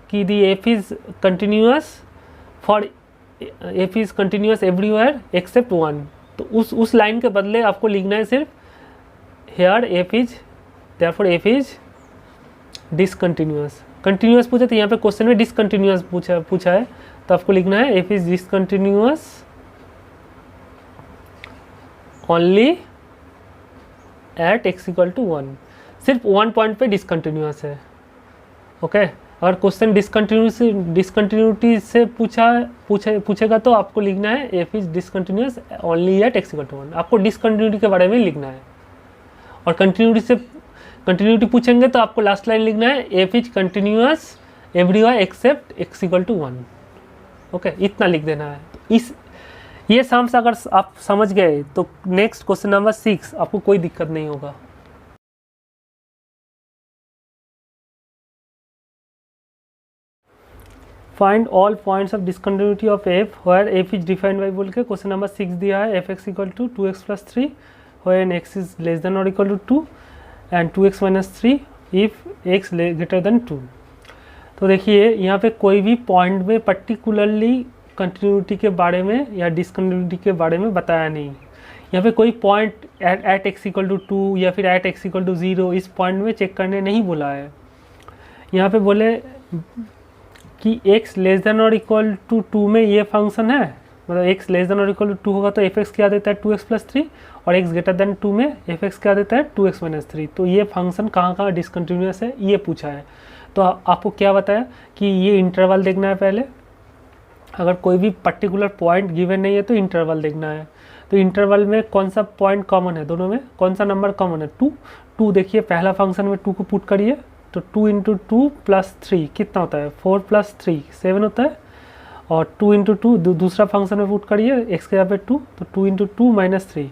कि the F is continuous for F is continuous everywhere except 1, तो उस लाइन के बदले आपको लिखना है सिर्फ here f is therefore F is discontinuous. Continuous पूछा तो यहाँ पे क्वेश्चन में डिसकंटिन्यूअस पूछा है, तो आपको लिखना है f is discontinuous only at x equal to 1, सिर्फ 1 पॉइंट पे डिसकंटिन्यूअस है। ओके, अगर क्वेश्चन डिसकंटिन्यूटी से पूछेगा तो आपको लिखना है f is discontinuous only at x equal to 1, आपको डिसकंटिन्यूटी के बारे में लिखना है। और कंटिन्यूटी पूछेंगे तो आपको लास्ट लाइन लिखना है f is continuous everywhere except x equal to 1। Okay, इतना लिख देना है। तो ये सम्स अगर आप समझ गए तो नेक्स्ट क्वेश्चन नंबर 6 आपको कोई दिक्कत नहीं होगा। Find all points of discontinuity of F where F is defined by बोल के क्वेश्चन नंबर 6 दिया है, F x equal to 2x plus 3 where X is less than और equal to 2 and 2x minus 3 if X greater than 2। तो देखिए यहाँ पे कोई भी पॉइंट में पर्टिकुलरली कंटिन्यूटी के बारे में या डिसकंटिन्यूटी के बारे में बताया नहीं। यहाँ पे कोई point at x equal to 2 या फिर एट एक्स इक्वल टू 0 इस पॉइंट में चेक करने नहीं बोला है। यहाँ पे बोले कि x लेस देन और इक्वल टू 2 में ये फंक्शन है, मतलब x लेस देन और इक्वल टू 2 होगा तो f(x) क्या देता है 2x प्लस 3, और x ग्रेटर देन 2 में f(x) क्या देता है 2x माइनस 3। तो ये फंक्शन कहाँ डिसकंटिन्यूअस है ये पूछा है। तो आपको क्या बताया कि ये इंटरवल देखना है पहले, अगर कोई भी पर्टिकुलर पॉइंट गिवन नहीं है तो इंटरवल देखना है। तो इंटरवल में कौन सा पॉइंट कॉमन है, दोनों में कौन सा नंबर कॉमन है 2। देखिए पहला फंक्शन में 2 को पुट करिए तो 2 इंटू 2 प्लस 3 कितना होता है 4 प्लस 3 7 होता है, और 2 इंटू 2 दूसरा फंक्शन में पुट करिए एक्स के यहाँ पे 2, तो 2 into 2 minus 3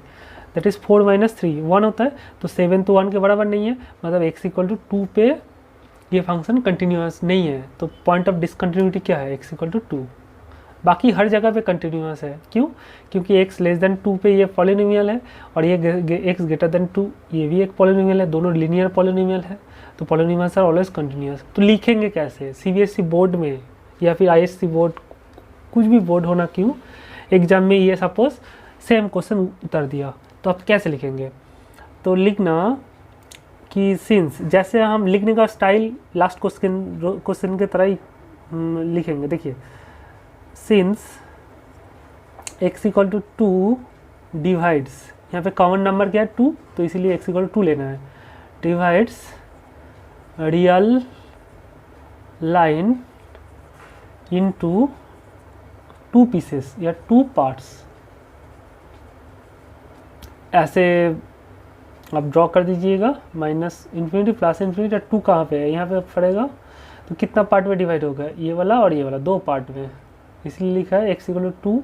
that is 4 minus 3 1 होता है। तो 7 तो 1 के बराबर नहीं है, मतलब एक्स इक्वल टू 2 पे ये फंक्शन कंटिन्यूअस नहीं है। तो पॉइंट ऑफ डिसकंटिन्यूटी क्या है एक्स इक्वल टू 2। बाकी हर जगह पे कंटिन्यूअस है, क्यों? क्योंकि x लेस देन 2 पे ये पॉलिनोमियल है और ये x ग्रेटर देन 2 ये भी एक पॉलिनोमियल है, दोनों लीनियर पॉलिनोमियल है, तो पॉलिनोमियल्स आर ऑलवेज कंटिन्यूअस। तो लिखेंगे कैसे? CBSE बोर्ड में या फिर ISC बोर्ड, कुछ भी बोर्ड होना क्यों, एग्जाम में ये सपोज सेम क्वेश्चन उतर दिया तो आप कैसे लिखेंगे? तो लिखना कि सिंस, जैसे हम लिखने का स्टाइल लास्ट क्वेश्चन के तरह ही लिखेंगे। देखिए since x equal to 2 divides, यहाँ पे कॉमन नंबर क्या है 2, तो इसीलिए x इक्वल टू 2 लेना है, divides real line into 2 pieces या 2 पार्ट्स। ऐसे आप ड्रॉ कर दीजिएगा, minus infinity plus infinity, to कहाँ पे है, यहाँ पे पड़ेगा, तो कितना पार्ट में डिवाइड होगा, ये वाला और ये वाला, दो पार्ट में, इसलिए लिखा है x = 2,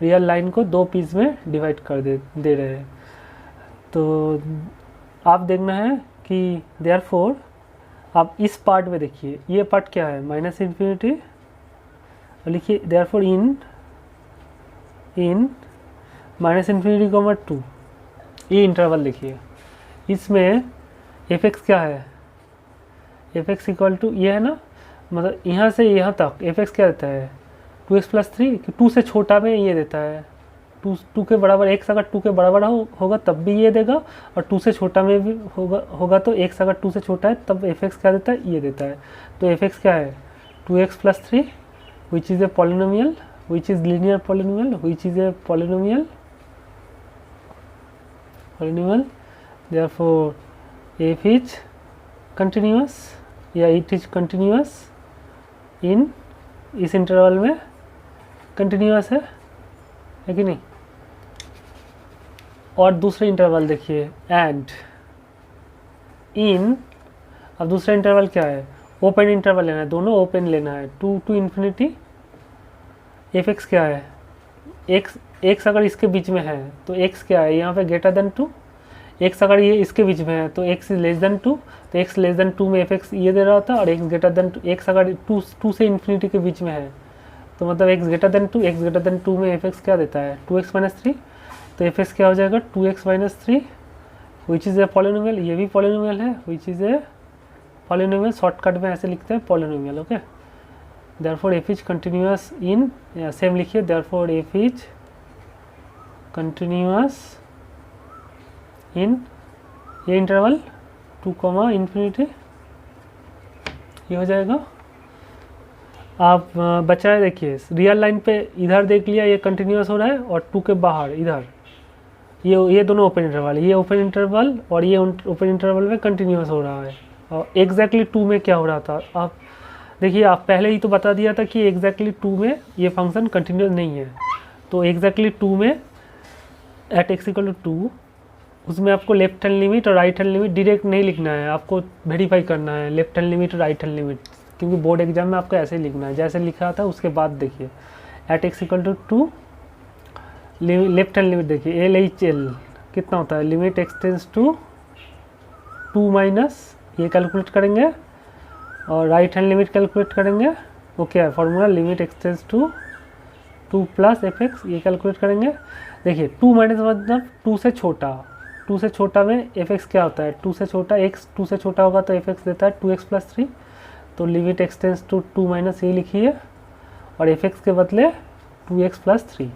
रियल लाइन को दो पीस में डिवाइड कर दे रहे हैं। तो आप देखना है कि देयरफॉर आप इस पार्ट में देखिए, ये पार्ट क्या है, माइनस इन्फिनिटी, लिखिए देयरफॉर इन माइनस इन्फिनिटी को 2, ये इंटरवल लिखिए, इसमें f(x) क्या है, f(x) = ये है ना, मतलब यहाँ से यहाँ तक f(x) क्या देता है, 2x + 3, 2 से छोटा में ये देता है, 2 के बराबर, x अगर 2 के बराबर होगा तब भी ये देगा, और 2 से छोटा में भी होगा तो x अगर 2 से छोटा है तब f(x) क्या देता है, ये देता है। तो f(x) क्या है, 2x + 3 which is a polynomial, which is linear polynomial, which is a polynomial, therefore f is continuous या it is continuous in इस इंटरवल में कंटिन्यूस है कि नहीं। और दूसरा इंटरवल देखिए एंड इन, अब दूसरा इंटरवल क्या है, ओपन इंटरवल लेना है, दोनों ओपन लेना है, 2 to इन्फिनिटी, f(x) क्या है, x अगर इसके बीच में है तो x क्या है, यहाँ पे > 2, x अगर ये इसके बीच में है तो x <2, तो x <2 में f(x) ये दे रहा था, और x अगर 2 से इन्फिनिटी के बीच में है तो मतलब x <2, x <2 में f(x) क्या देता है, 2x - 3, तो f(x) क्या हो जाएगा, 2x - 3 which is a polynomial, ये भी पॉलिनोमियल है, विच इज़ ए पॉलिनोमियल, शॉर्टकट में ऐसे लिखते हैं polynomial. Okay, therefore f is continuous in, same लिखिए, देयरफॉर f इज कंटिन्यूअस इन ये इंटरवल 2, इन्फिनिटी, ये हो जाएगा। आप बचा है, देखिए रियल लाइन पे इधर देख लिया, ये कंटिन्यूअस हो रहा है, और 2 के बाहर इधर ये दोनों ओपन इंटरवल, ये ओपन इंटरवल और ये ओपन इंटरवल में कंटिन्यूअस हो रहा है। और एग्जैक्टली 2 में क्या हो रहा था, आप देखिए, आप पहले ही तो बता दिया था कि एग्जैक्टली 2 में ये फंक्शन कंटिन्यूअस नहीं है। तो एग्जैक्टली 2 में एट x = 2, उसमें आपको लेफ्ट हैंड लिमिट और राइट हैंड लिमिट डायरेक्ट नहीं लिखना है, आपको वेरीफाई करना है लेफ्ट हैंड लिमिट और राइट हैंड लिमिट, क्योंकि बोर्ड एग्जाम में आपको ऐसे ही लिखना है जैसे लिखा था। उसके बाद देखिए at x = 2, left hand limit देखिए LHL कितना होता है, लिमिट x टेंड्स टू 2 - ये कैलकुलेट करेंगे, और राइट हैंड लिमिट कैलकुलेट करेंगे। वो क्या है formula, limit x tends to 2 + f(x), ये कैलकुलेट करेंगे। देखिए 2 - मतलब 2 से छोटा, 2 से छोटा में f(x) क्या होता है, 2 से छोटा, x 2 से छोटा होगा तो f(x) देता है 2x + 3, तो लिमिट x टेंड्स टू 2 - ये लिखिए, और f(x) के बदले 2x + 3,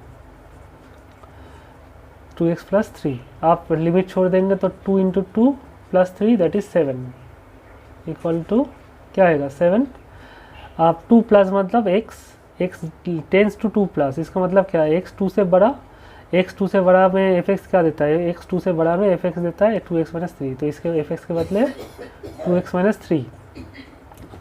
2x + 3, आप लिमिट छोड़ देंगे तो 2 × 2 + 3 दैट इज 7 इक्वल टू क्या आएगा 7। आप 2 प्लस मतलब x टेंस टू 2 प्लस, इसका मतलब क्या है, x 2 से बड़ा, x 2 से बड़ा में f(x) क्या देता है, x 2 से बड़ा में f(x) देता है 2x - 3, तो इसके f(x) के बदले 2x - 3,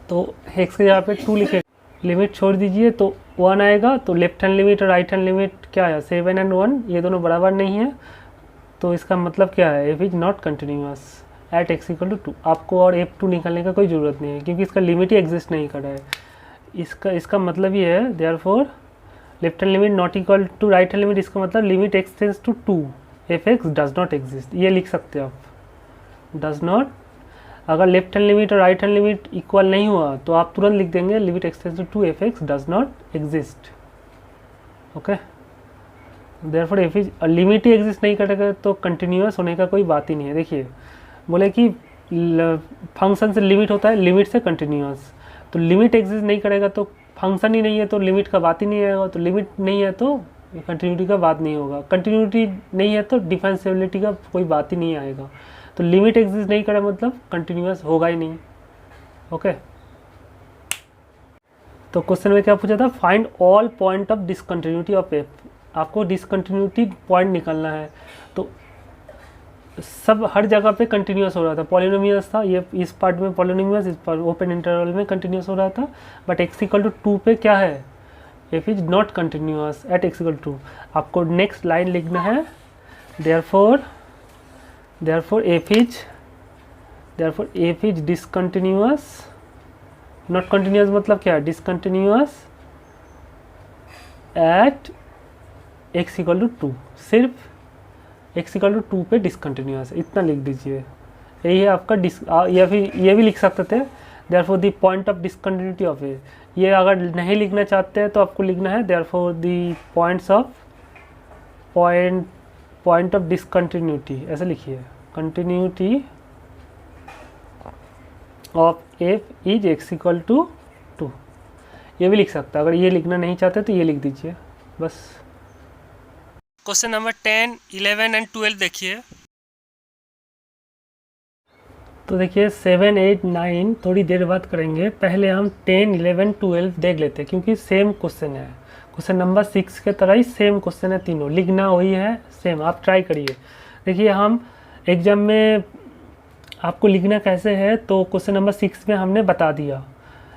तो x के यहाँ पे 2 लिखे, लिमिट छोड़ दीजिए तो 1 आएगा। तो लेफ्ट हैंड लिमिट और राइट हैंड लिमिट क्या है, 7 और 1, ये दोनों बराबर नहीं है, तो इसका मतलब क्या है, f is not continuous at x = 2। आपको और f2 निकालने का कोई ज़रूरत नहीं है, क्योंकि इसका लिमिट ही एग्जिस्ट नहीं कर रहा है। इसका मतलब ये है, therefore left hand limit not equal to right hand limit, इसका मतलब limit x tends to 2 f(x) does not exist, ये लिख सकते हो आप, डज नॉट। अगर लेफ्ट हैंड लिमिट और राइट हैंड लिमिट इक्वल नहीं हुआ तो आप तुरंत लिख देंगे limit x tends to 2 f(x) does not exist. Okay, therefore f is, limit ही एग्जिस्ट नहीं करेगा तो कंटिन्यूअस होने का कोई बात ही नहीं है। देखिए बोले कि फंक्शन से लिमिट होता है, लिमिट से कंटिन्यूअस, तो लिमिट एग्जिस्ट नहीं करेगा तो फंक्शन ही नहीं है, तो लिमिट का बात ही नहीं आएगा, तो लिमिट नहीं है तो कंटिन्यूटी का बात नहीं होगा, कंटिन्यूटी नहीं है तो डिफरेंशिएबिलिटी का कोई बात ही नहीं आएगा। तो लिमिट एग्जिस्ट नहीं करे मतलब कंटिन्यूअस होगा ही नहीं। ओके, तो क्वेश्चन में क्या पूछा था, find all point of discontinuity of F, आपको डिसकंटिन्यूटी पॉइंट निकालना है। तो सब हर जगह पे कंटिन्यूअस हो रहा था, पॉलिनोमियस था, ये इस पार्ट में पॉलिनोमियस, इस पर ओपन इंटरवल में कंटिन्यूअस हो रहा था, बट x = 2 पे क्या है, f is not continuous at x = 2। आपको नेक्स्ट लाइन लिखना है, therefore therefore f is discontinuous, not continuous मतलब क्या है, discontinuous at x equal to 2, सिर्फ x इक्वल टू 2 पे डिसकंटिन्यूस, इतना लिख दीजिए। यही है आपका या फिर ये भी लिख सकते थे, therefore the point of discontinuity of A. ये अगर नहीं लिखना चाहते हैं तो आपको लिखना है therefore the point of discontinuity, ऐसे लिखिए, continuity of f is x equal to 2, ये भी लिख सकता है। अगर ये लिखना नहीं चाहते तो ये लिख दीजिए बस। क्वेश्चन नंबर 10, 11 एंड 12 देखिए। तो देखिए 7, 8, 9 थोड़ी देर बाद करेंगे, पहले हम 10, 11, 12 देख लेते हैं क्योंकि सेम क्वेश्चन है। क्वेश्चन नंबर 6 के तरह ही सेम क्वेश्चन है, तीनों लिखना वही है सेम, आप ट्राई करिए। देखिए हम एग्जाम में आपको लिखना कैसे है तो क्वेश्चन नंबर 6 में हमने बता दिया,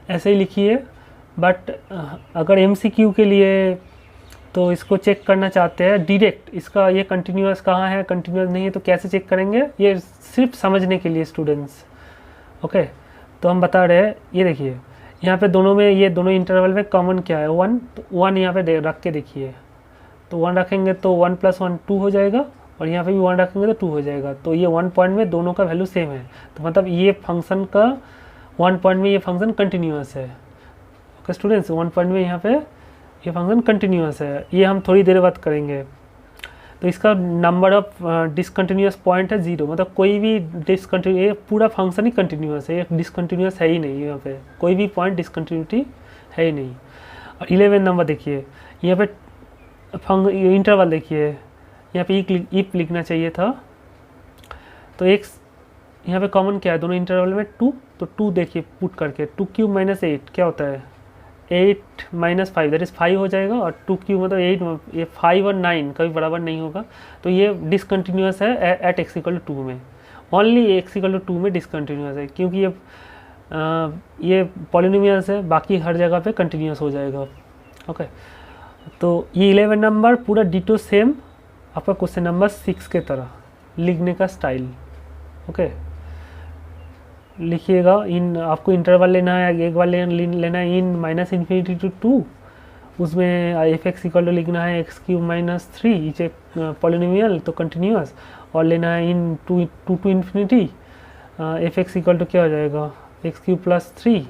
ऐसे ही लिखिए। बट अगर MCQ के लिए तो इसको चेक करना चाहते हैं डायरेक्ट, इसका ये कंटिन्यूअस कहाँ है, कंटिन्यूअस नहीं है तो कैसे चेक करेंगे, ये सिर्फ समझने के लिए स्टूडेंट्स। ओके, तो हम बता रहे हैं, ये देखिए यहाँ पे दोनों में, ये दोनों इंटरवल में कॉमन क्या है, 1, तो 1 यहाँ पे रख के देखिए, तो 1 रखेंगे तो 1 + 1 2 हो जाएगा, और यहाँ पे भी 1 रखेंगे तो 2 हो जाएगा। तो ये 1 पॉइंट में दोनों का वैल्यू सेम है, तो मतलब ये फंक्शन का 1 पॉइंट में ये फंक्शन कंटिन्यूअस है। ओके स्टूडेंट्स, 1 पॉइंट में यहाँ पे ये फंक्शन कंटिन्यूअस है, ये हम थोड़ी देर बाद करेंगे। तो इसका नंबर ऑफ डिसकंटिन्यूअस पॉइंट है 0, मतलब कोई भी ये पूरा फंक्शन ही कंटिन्यूअस है, ये डिसकंटिन्यूअस है ही नहीं, यहाँ पे कोई भी पॉइंट डिसकंटिन्यूटी है ही नहीं। और 11 नंबर देखिए, यहाँ पे इंटरवल देखिए, यहाँ पे इफ लिखना चाहिए था, तो एक यहाँ पे कॉमन क्या है दोनों इंटरवल में 2, तो 2 देखिए पुट करके, 2³ - 8 क्या होता है, 8 - 5 दैट इज़ 5 हो जाएगा, और 2³ मतलब 8, ये 5 और 9 कभी बराबर नहीं होगा, तो ये डिसकंटिन्यूअस है एट x इक्वल टू 2 में, ओनली x इक्वल टू 2 में डिसकंटिन्यूअस है, क्योंकि ये पॉलिनोमियल्स है, बाकी हर जगह पे कंटिन्यूअस हो जाएगा। ओके, तो ये 11 नंबर पूरा डिटो सेम आपका क्वेश्चन नंबर 6 के तरह लिखने का स्टाइल। ओके, लिखिएगा, इन आपको इंटरवल लेना है, एक बार लेना है इन -∞ to 2, उसमें f(x) इक्वल टू लिखना है x³ - 3, इच एक पॉलिनोमियल तो कंटिन्यूअस, और लेना है इन 2 to ∞, f(x) इक्वल टू क्या हो जाएगा, x³ + 3,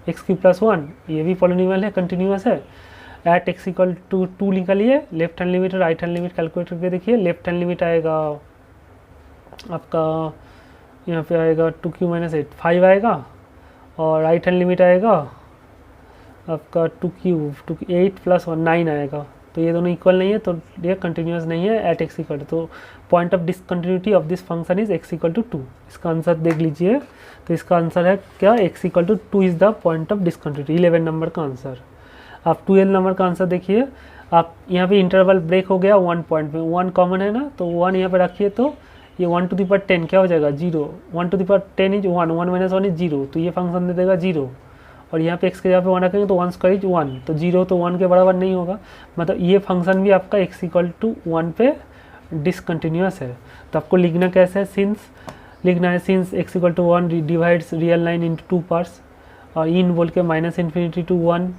x³ + 1, ये भी पॉलिनोमियल है, कंटिन्यूअस है। एट x इक्वल टू 2 निकालिए, लेफ्ट हैंड लिमिट और राइट हैंड लिमिट कैलकुलेट करके देखिए। लेफ्ट हैंड लिमिट आएगा आपका, यहाँ पे आएगा 2³ - 8 5 आएगा, और राइट हैंड लिमिट आएगा आपका 2³ 8 + 1 9 आएगा। तो ये दोनों इक्वल नहीं है, तो ये कंटिन्यूअस नहीं है एट x इक्वल टू, तो point of discontinuity of this function is x equal to 2। इसका आंसर देख लीजिए, तो इसका आंसर है क्या, x equal to 2 is the point of discontinuity, 11 number का आंसर। आप 12 नंबर का आंसर देखिए, आप यहाँ पे इंटरवल ब्रेक हो गया 1 पॉइंट में, 1 कॉमन है ना, तो 1 यहाँ पे रखिए, तो ये 1 to the power 10 क्या हो जाएगा, 0, 1 to the power 10 is 1, 1 - 1 is 0, तो ये फंक्शन दे देगा 0, और यहाँ पे x के जगह पे 1 रखेंगे तो 1² इज 1, तो 0 तो 1 के बराबर नहीं होगा, मतलब ये फंक्शन भी आपका x इक्वल टू 1 पे डिसकंटिन्यूअस है। तो आपको लिखना कैसे है, सिंस लिखना है, since x equal to 1 divides real line into 2 parts, और इन बोल के -∞ to 1,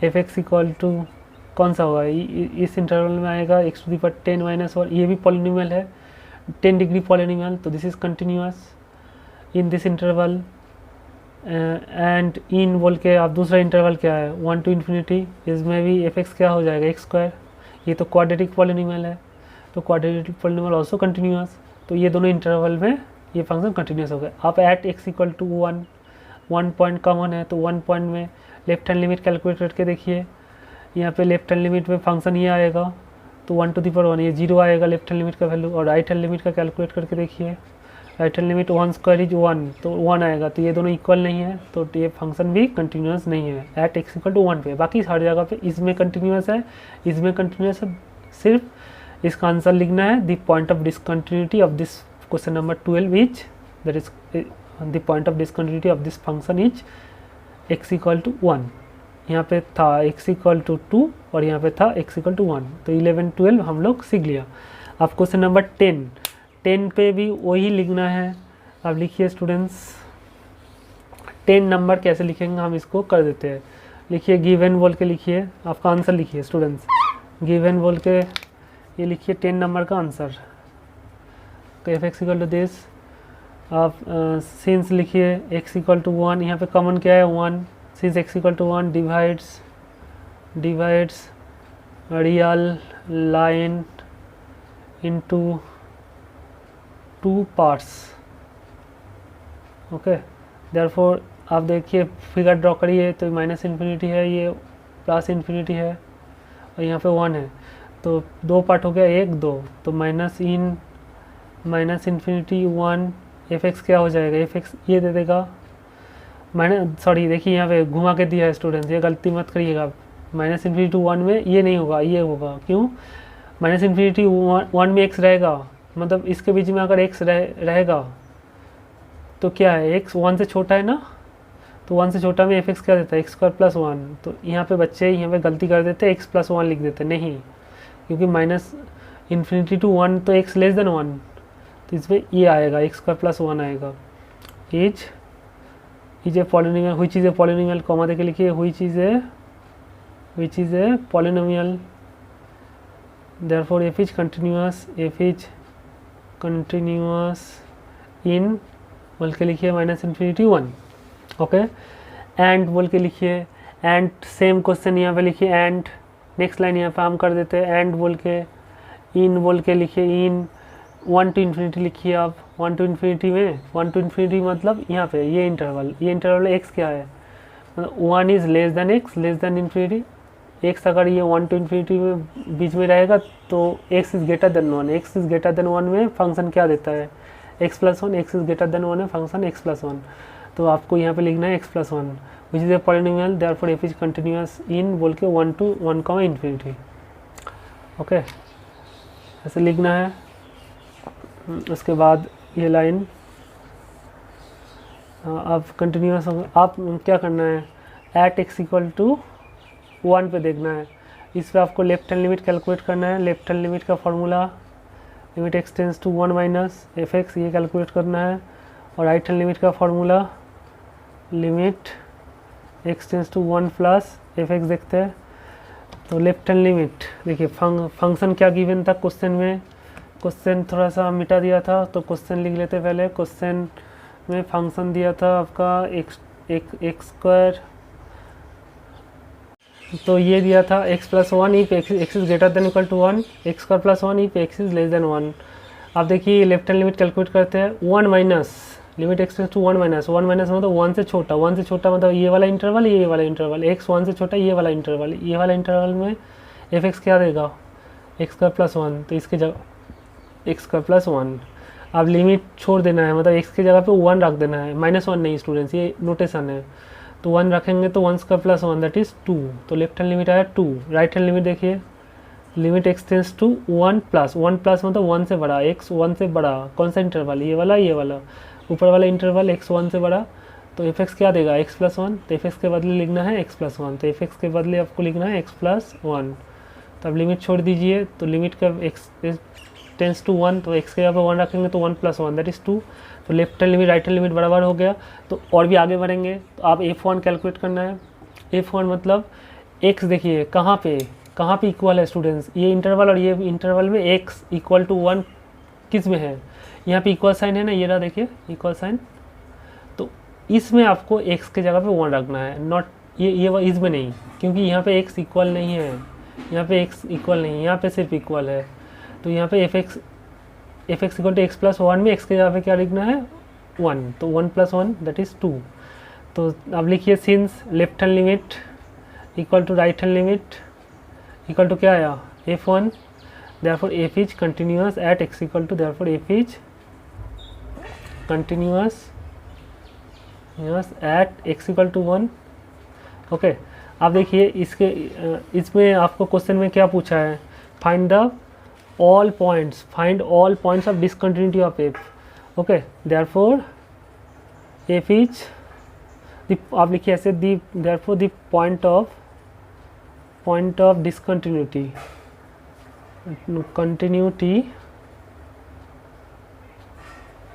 f(x) इक्वल टू कौन सा होगा, इस इंटरवल में आएगा x⁻10 - 1, ये भी पॉलिनोमियल है, 10 डिग्री पॉलिनोमियल, तो this is continuous in this interval. And in बोल के आप दूसरा इंटरवल क्या है 1 to ∞, इसमें भी f(x) क्या हो जाएगा x², ये तो क्वाड्रेटिक पॉलिनोमियल है, तो क्वाड्रेटिक पॉलिनोमियल ऑल्सो कंटिन्यूअस, तो ये दोनों इंटरवल में ये फंक्शन कंटिन्यूअस हो गया। आप at x equal to 1 point common है, तो 1 पॉइंट में लेफ्ट हैंड लिमिट कैलकुलेट करके देखिए, यहाँ पे लेफ्ट हैंड लिमिट में फंक्शन ये आएगा, तो 1 to the power 1 ये 0 आएगा लेफ्ट हैंड लिमिट का वैल्यू, और राइट हैंड लिमिट का कैलकुलेट करके देखिए, राइट हैंड लिमिट 1² इज 1, तो 1 आएगा, तो ये दोनों इक्वल नहीं है, तो ये फंक्शन भी कंटिन्यूअस नहीं है एट x इक्वल टू 1 पे। बाकी हर जगह पे इसमें कंटिन्यूअस है, इसमें कंटिन्यूअस है, सिर्फ इसका आंसर लिखना है the point of discontinuity of this question number 12 is, that is the point of discontinuity of this function is x equal to 1। यहाँ पे था x इक्वल टू 2 और यहाँ पे था x इक्वल टू 1, तो 11 12 हम लोग सीख लिया। अब क्वेश्चन नंबर 10 10 पे भी वही लिखना है। अब लिखिए स्टूडेंट्स 10 नंबर कैसे लिखेंगे हम इसको कर देते हैं। लिखिए गिवन बोल के लिखिए, आपका आंसर लिखिए स्टूडेंट्स, गिवन बोल के ये लिखिए 10 नंबर का आंसर। तो f x equal to this, आप सिंस लिखिए x इक्वल टू 1, यहाँ पे कॉमन क्या है 1, since x equal to 1 divides real line into 2 parts. Okay, therefore आप देखिए फिगर ड्रॉ करिए तो माइनस इन्फिनिटी है, ये प्लस इन्फिनिटी है और यहाँ पे 1 है, तो 2 पार्ट हो गया 1 2, तो माइनस इन्फिनिटी 1, एफ एक्स क्या हो जाएगा, एफ एक्स ये दे देगा सॉरी देखिए यहाँ पे घुमा के दिया है स्टूडेंट्स, ये गलती मत करिएगा। माइनस इन्फिनिटी टू 1 में ये नहीं होगा, ये होगा, क्यों, माइनस इन्फिनिटी 1 में x रहेगा, मतलब इसके बीच में अगर x रहेगा तो क्या है, x 1 से छोटा है ना, तो 1 से छोटा में एफ एक्स क्या देता है x² + 1। तो यहाँ पे बच्चे यहाँ पे गलती कर देते हैं, x + 1 लिख देते, नहीं, क्योंकि माइनस इन्फिनिटी टू 1 तो x < 1, तो इसमें ये आएगा x² + 1 आएगा। Is a polynomial, which is a polynomial, comma देके लिखिए which is a polynomial, therefore F is continuous in बोल के लिखिए माइनस इन्फिनिटी 1। ओके, एंड बोल के लिखिए, एंड सेम क्वेश्चन यहाँ पे लिखिए, एंड नेक्स्ट लाइन यहाँ पे हम कर देते हैं, एंड बोल के इन बोल के लिखिए, इन 1 to इन्फिनिटी लिखिए आप, 1 to इन्फिनिटी में 1 to इन्फिनिटी मतलब यहाँ पे ये इंटरवल x क्या है, मतलब 1 is less than x less than infinity, x अगर ये 1 to इन्फिनिटी में बीच में रहेगा तो x is greater than 1, x is greater than 1 में फंक्शन क्या देता है x + 1, x is greater than 1 में फंक्शन x + 1, तो आपको यहाँ पे लिखना है x + 1 which is a polynomial, therefore F is continuous in बोल के 1 to 1, इन्फिनिटी। ओके, ऐसे लिखना है। उसके बाद ये लाइन अब कंटिन्यूअस होगा, आप क्या करना है, एट x इक्वल टू 1 पे देखना है, इस पर आपको लेफ्ट हैंड लिमिट कैलकुलेट करना है। लेफ्ट हैंड लिमिट का formula limit x tends to 1 minus f x, ये कैलकुलेट करना है, और राइट हैंड लिमिट का formula limit x tends to 1 plus f x देखते हैं। तो लेफ्ट हैंड लिमिट देखिए, फंक्शन क्या गिवन था क्वेश्चन में, क्वेश्चन थोड़ा सा मिटा दिया था, तो क्वेश्चन लिख लेते पहले। क्वेश्चन में फंक्शन दिया था आपका एक्स स्क्वायर, तो ये दिया था x + 1 if x is greater than equal to 1, x² + 1 if x is less than 1। आप देखिए लेफ्ट हैंड लिमिट कैलकुलेट करते हैं, 1 minus limit x tends to 1 minus, 1 minus मतलब 1 से छोटा, 1 से छोटा मतलब ये वाला इंटरवल, ये वाला इंटरवल, x 1 से छोटा ये वाला इंटरवल, ये वाला इंटरवल में एफ एक्स क्या देगा x² + 1, तो इसकी जगह x² + 1। अब लिमिट छोड़ देना है, मतलब x की जगह पे 1 रख देना है, -1 नहीं स्टूडेंट्स, ये नोटेशन है, तो 1 रखेंगे तो 1² + 1 दैट इज़ 2, तो लेफ्ट हैंड लिमिट आया 2। राइट हैंड लिमिट देखिए, limit x tends to 1 plus मतलब 1 से बड़ा, x 1 से बड़ा, कौन सा इंटरवल, ये वाला ऊपर वाला इंटरवल x 1 से बड़ा, तो एफ एक्स क्या देगा x + 1, तो एफ एक्स के बदले लिखना है x + 1, तो एफ एक्स के बदले आपको लिखना है x + 1। तो अब लिमिट छोड़ दीजिए, तो लिमिट का x टेंड्स टू 1, तो x के यहाँ पे 1 रखेंगे तो 1 + 1 दैट इज़ 2, तो left hand limit right hand limit बराबर हो गया। तो और भी आगे बढ़ेंगे, तो आप f1 कैलकुलेट करना है। f1 मतलब x देखिए कहाँ पे इक्वल है स्टूडेंट्स, ये इंटरवल और ये इंटरवल में x इक्वल टू 1 किस में है, यहाँ पे इक्वल साइन है ना, ये रहा देखिए इक्वल साइन, तो इसमें आपको x के जगह पे 1 रखना है, नॉट ये इसमें नहीं, क्योंकि यहाँ पे x इक्वल नहीं है, यहाँ पे x इक्वल नहीं है, यहाँ पे सिर्फ इक्वल है, तो यहाँ पे f x equal to x + 1 में x के जगह पे क्या लिखना है 1, तो 1 + 1 दैट इज़ 2। तो अब लिखिए since left hand limit equal to right hand limit equal to क्या आया f1, therefore f is continuous at x equal to, therefore f is continuous at x equal to 1। Okay, आप देखिए इसमें आपको question में क्या पूछा है, find all points of discontinuity of f। okay, therefore f is the, आप लिखिए ऐसे, therefore the point of discontinuity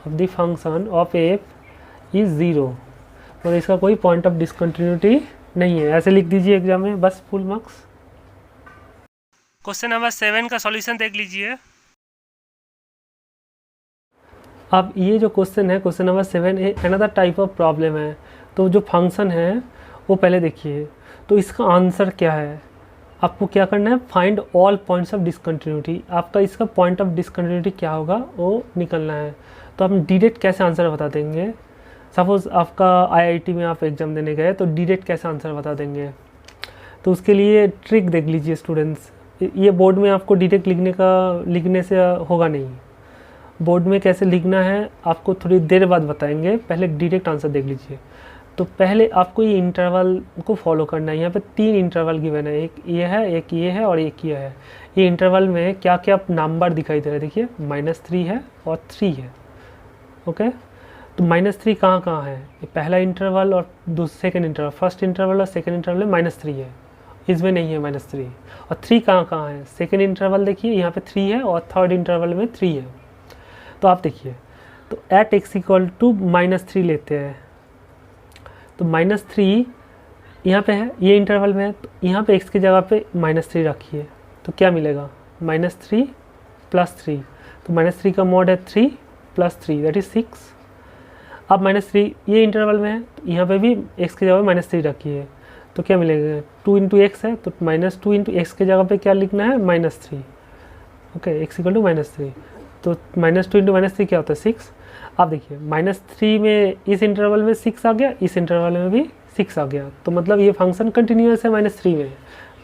of the function of f is 0, और इसका कोई पॉइंट ऑफ डिसकंटिन्यूटी नहीं है। ऐसे लिख दीजिए एग्जाम में, बस फुल मार्क्स। क्वेश्चन नंबर 7 का सॉल्यूशन देख लीजिए। अब ये जो क्वेश्चन है, क्वेश्चन नंबर 7, ये अनदर टाइप ऑफ प्रॉब्लम है। तो जो फंक्शन है वो पहले देखिए, तो इसका आंसर क्या है। आपको क्या करना है, find all points of discontinuity. आपका इसका पॉइंट ऑफ डिसकंटिन्यूटी क्या होगा वो निकलना है। तो हम डायरेक्ट कैसे आंसर बता देंगे। सपोज़ आपका आईआईटी में आप एग्ज़ाम देने गए तो डायरेक्ट कैसे आंसर बता देंगे। तो उसके लिए ट्रिक देख लीजिए स्टूडेंट्स। ये बोर्ड में आपको डायरेक्ट लिखने से होगा नहीं। बोर्ड में कैसे लिखना है आपको थोड़ी देर बाद बताएंगे, पहले डायरेक्ट आंसर देख लीजिए। तो पहले आपको ये इंटरवल को फॉलो करना है। यहाँ पे 3 इंटरवल गिवन है, एक ये है, एक ये है और एक ये है। ये इंटरवल में क्या क्या नंबर दिखाई दे रहे हैं, देखिए -3 है और 3 है। ओके, तो -3 कहाँ कहाँ है, ये पहला इंटरवल और सेकेंड इंटरवल, फर्स्ट इंटरवल और सेकेंड इंटरवल में -3 है, इसमें नहीं है -3। और 3 कहाँ कहाँ है, सेकेंड इंटरवल देखिए यहाँ पे 3 है और थर्ड इंटरवल में 3 है। तो आप देखिए, तो एट x = -3 लेते हैं। तो -3 यहाँ पे है, ये इंटरवल में है, तो यहाँ पे x की जगह पे -3 रखिए तो क्या मिलेगा, -3 + 3। तो -3 का मॉड है 3 + 3 दैट इज 6। अब -3 ये इंटरवल में है, तो यहाँ पे भी x की जगह -3 रखिए तो क्या मिलेगा, 2 × x है तो -2 × x की जगह पे क्या लिखना है, -3। ओके, x = -3, तो -2 × -3 क्या होता है, 6। आप देखिए -3 में इस इंटरवल में 6 आ गया, इस इंटरवल में भी 6 आ गया, तो मतलब ये फंक्शन कंटिन्यूअस है -3 में।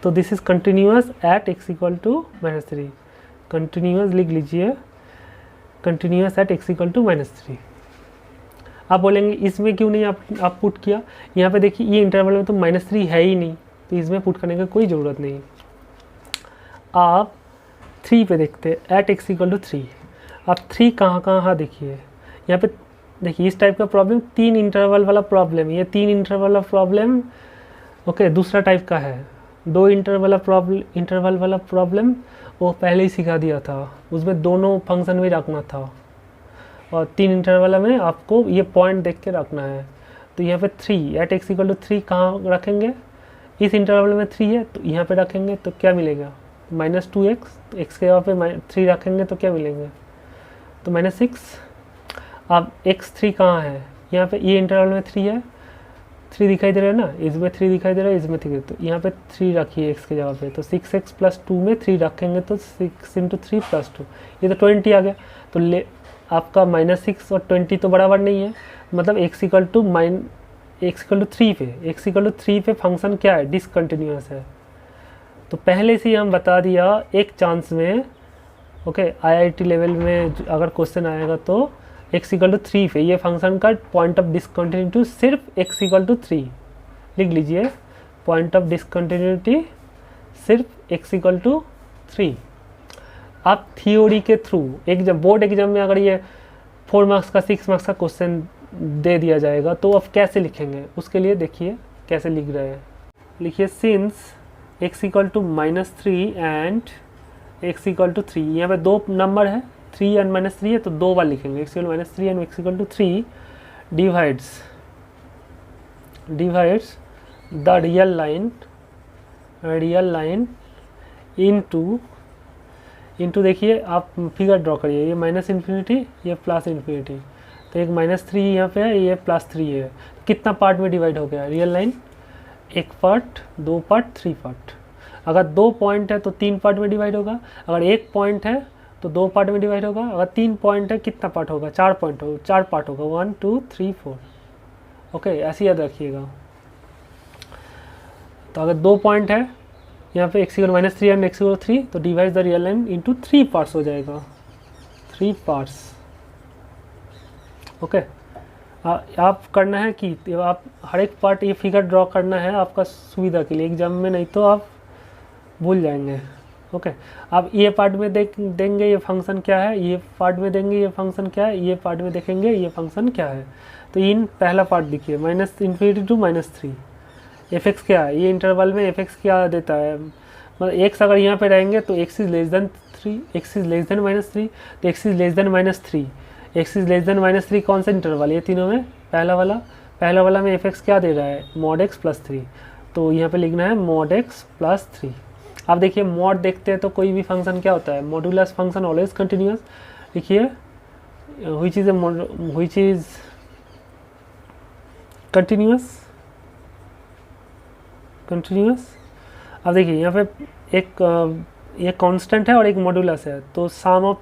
तो this is continuous at x = -3। Continuous लिख लीजिए, कंटिन्यूअस एट x = -3। आप बोलेंगे इसमें क्यों नहीं आप पुट किया। यहाँ पे देखिए ये इंटरवल में तो -3 है ही नहीं, तो इसमें पुट करने की कोई ज़रूरत नहीं। आप 3 पे देखते हैं, एट x = 3। आप 3 कहाँ कहाँ देखिए, यहाँ पे देखिए इस टाइप का प्रॉब्लम 3 इंटरवल वाला प्रॉब्लम, ये 3 इंटरवल वाला प्रॉब्लम ओके दूसरा टाइप का है। 2 इंटरवल वाला प्रॉब्लम वो पहले ही सिखा दिया था, उसमें दोनों फंक्शन में रखना था, और 3 इंटरवल में आपको ये पॉइंट देख के रखना है। तो यहाँ पे 3 एट x = 3 कहाँ रखेंगे, इस इंटरवल में 3 है तो यहाँ पे रखेंगे तो क्या मिलेगा, -2x। तो x के जगह पे 3 रखेंगे तो क्या मिलेंगे, तो -6। अब x3 कहाँ है, यहाँ पे ये इंटरवल में 3 है, 3 दिखाई दे रहा है ना, इसमें 3 दिखाई दे रहा है, इसमें 3, तो यहाँ पे 3 रखिए x के जगह पे। तो 6x + 2 में 3 रखेंगे तो 6 × 3 + 2, ये तो 20 आ गया। तो आपका -6 और 20 तो बराबर नहीं है, मतलब x = 3 पे, x = 3 पे फंक्शन क्या है, डिसकंटिन्यूअस है। तो पहले से ही हम बता दिया एक चांस में, ओके आईआईटी लेवल में अगर क्वेश्चन आएगा तो x = 3 पे ये फंक्शन का पॉइंट ऑफ डिसकंटिन्यूटी सिर्फ x = 3 लिख लीजिए, पॉइंट ऑफ डिसकंटिन्यूटी सिर्फ x = 3। आप थियोरी के थ्रू एग्जाम, बोर्ड एग्जाम में अगर ये 4 मार्क्स का 6 मार्क्स का क्वेश्चन दे दिया जाएगा तो आप कैसे लिखेंगे, उसके लिए देखिए कैसे लिख रहे हैं। लिखिए सिंस x = -3 एंड x = 3, यहाँ पे 2 नंबर है 3 एंड -3 है तो 2 बार लिखेंगे, x = -3 and x = 3 divides the real line into देखिए आप फिगर ड्रॉ करिए, ये -∞ ये +∞, तो एक -3 यहाँ पे है, ये +3 है, कितना पार्ट में डिवाइड हो गया real line, 1 part, 2 part, 3 part. अगर 2 पॉइंट है तो 3 पार्ट में डिवाइड होगा, अगर 1 पॉइंट है तो 2 पार्ट में डिवाइड होगा, अगर 3 पॉइंट है कितना पार्ट होगा, 4 पार्ट होगा, 1 2 3 4। ओके ऐसे याद रखिएगा। तो अगर 2 पॉइंट है यहाँ पे x = -3 एंड x = 3 तो divide the real line into 3 parts हो जाएगा, 3 पार्ट्स। ओके आप करना है कि आप हर एक पार्ट ये फिगर ड्रॉ करना है आपका सुविधा के लिए एग्जाम में, नहीं तो आप भूल जाएंगे। ओके आप ये पार्ट में देंगे ये फंक्शन क्या है, ये पार्ट में देंगे ये फंक्शन क्या है, ये पार्ट में देखेंगे ये फंक्शन क्या है। तो इन पहला पार्ट देखिए -∞ टू -3, f(x) क्या है, ये इंटरवल में f(x) क्या देता है, मतलब x अगर यहाँ पे रहेंगे तो x is less than -3, तो x is less than -3, x is less then -3 कौन सा इंटरवल, ये तीनों में पहला वाला में एफ एक्स क्या दे रहा है, मॉड एक्स प्लस 3, तो यहाँ पे लिखना है मॉड एक्स प्लस 3। आप देखिए मॉड देखते हैं तो कोई भी फंक्शन क्या होता है, मॉड्यूलस फंक्शन ऑलवेज कंटिन्यूस। देखिए व्हिच इज कंटिन्यूस। अब देखिए यहाँ पे एक कांस्टेंट है और एक मॉड्यूलस है, तो सम ऑफ,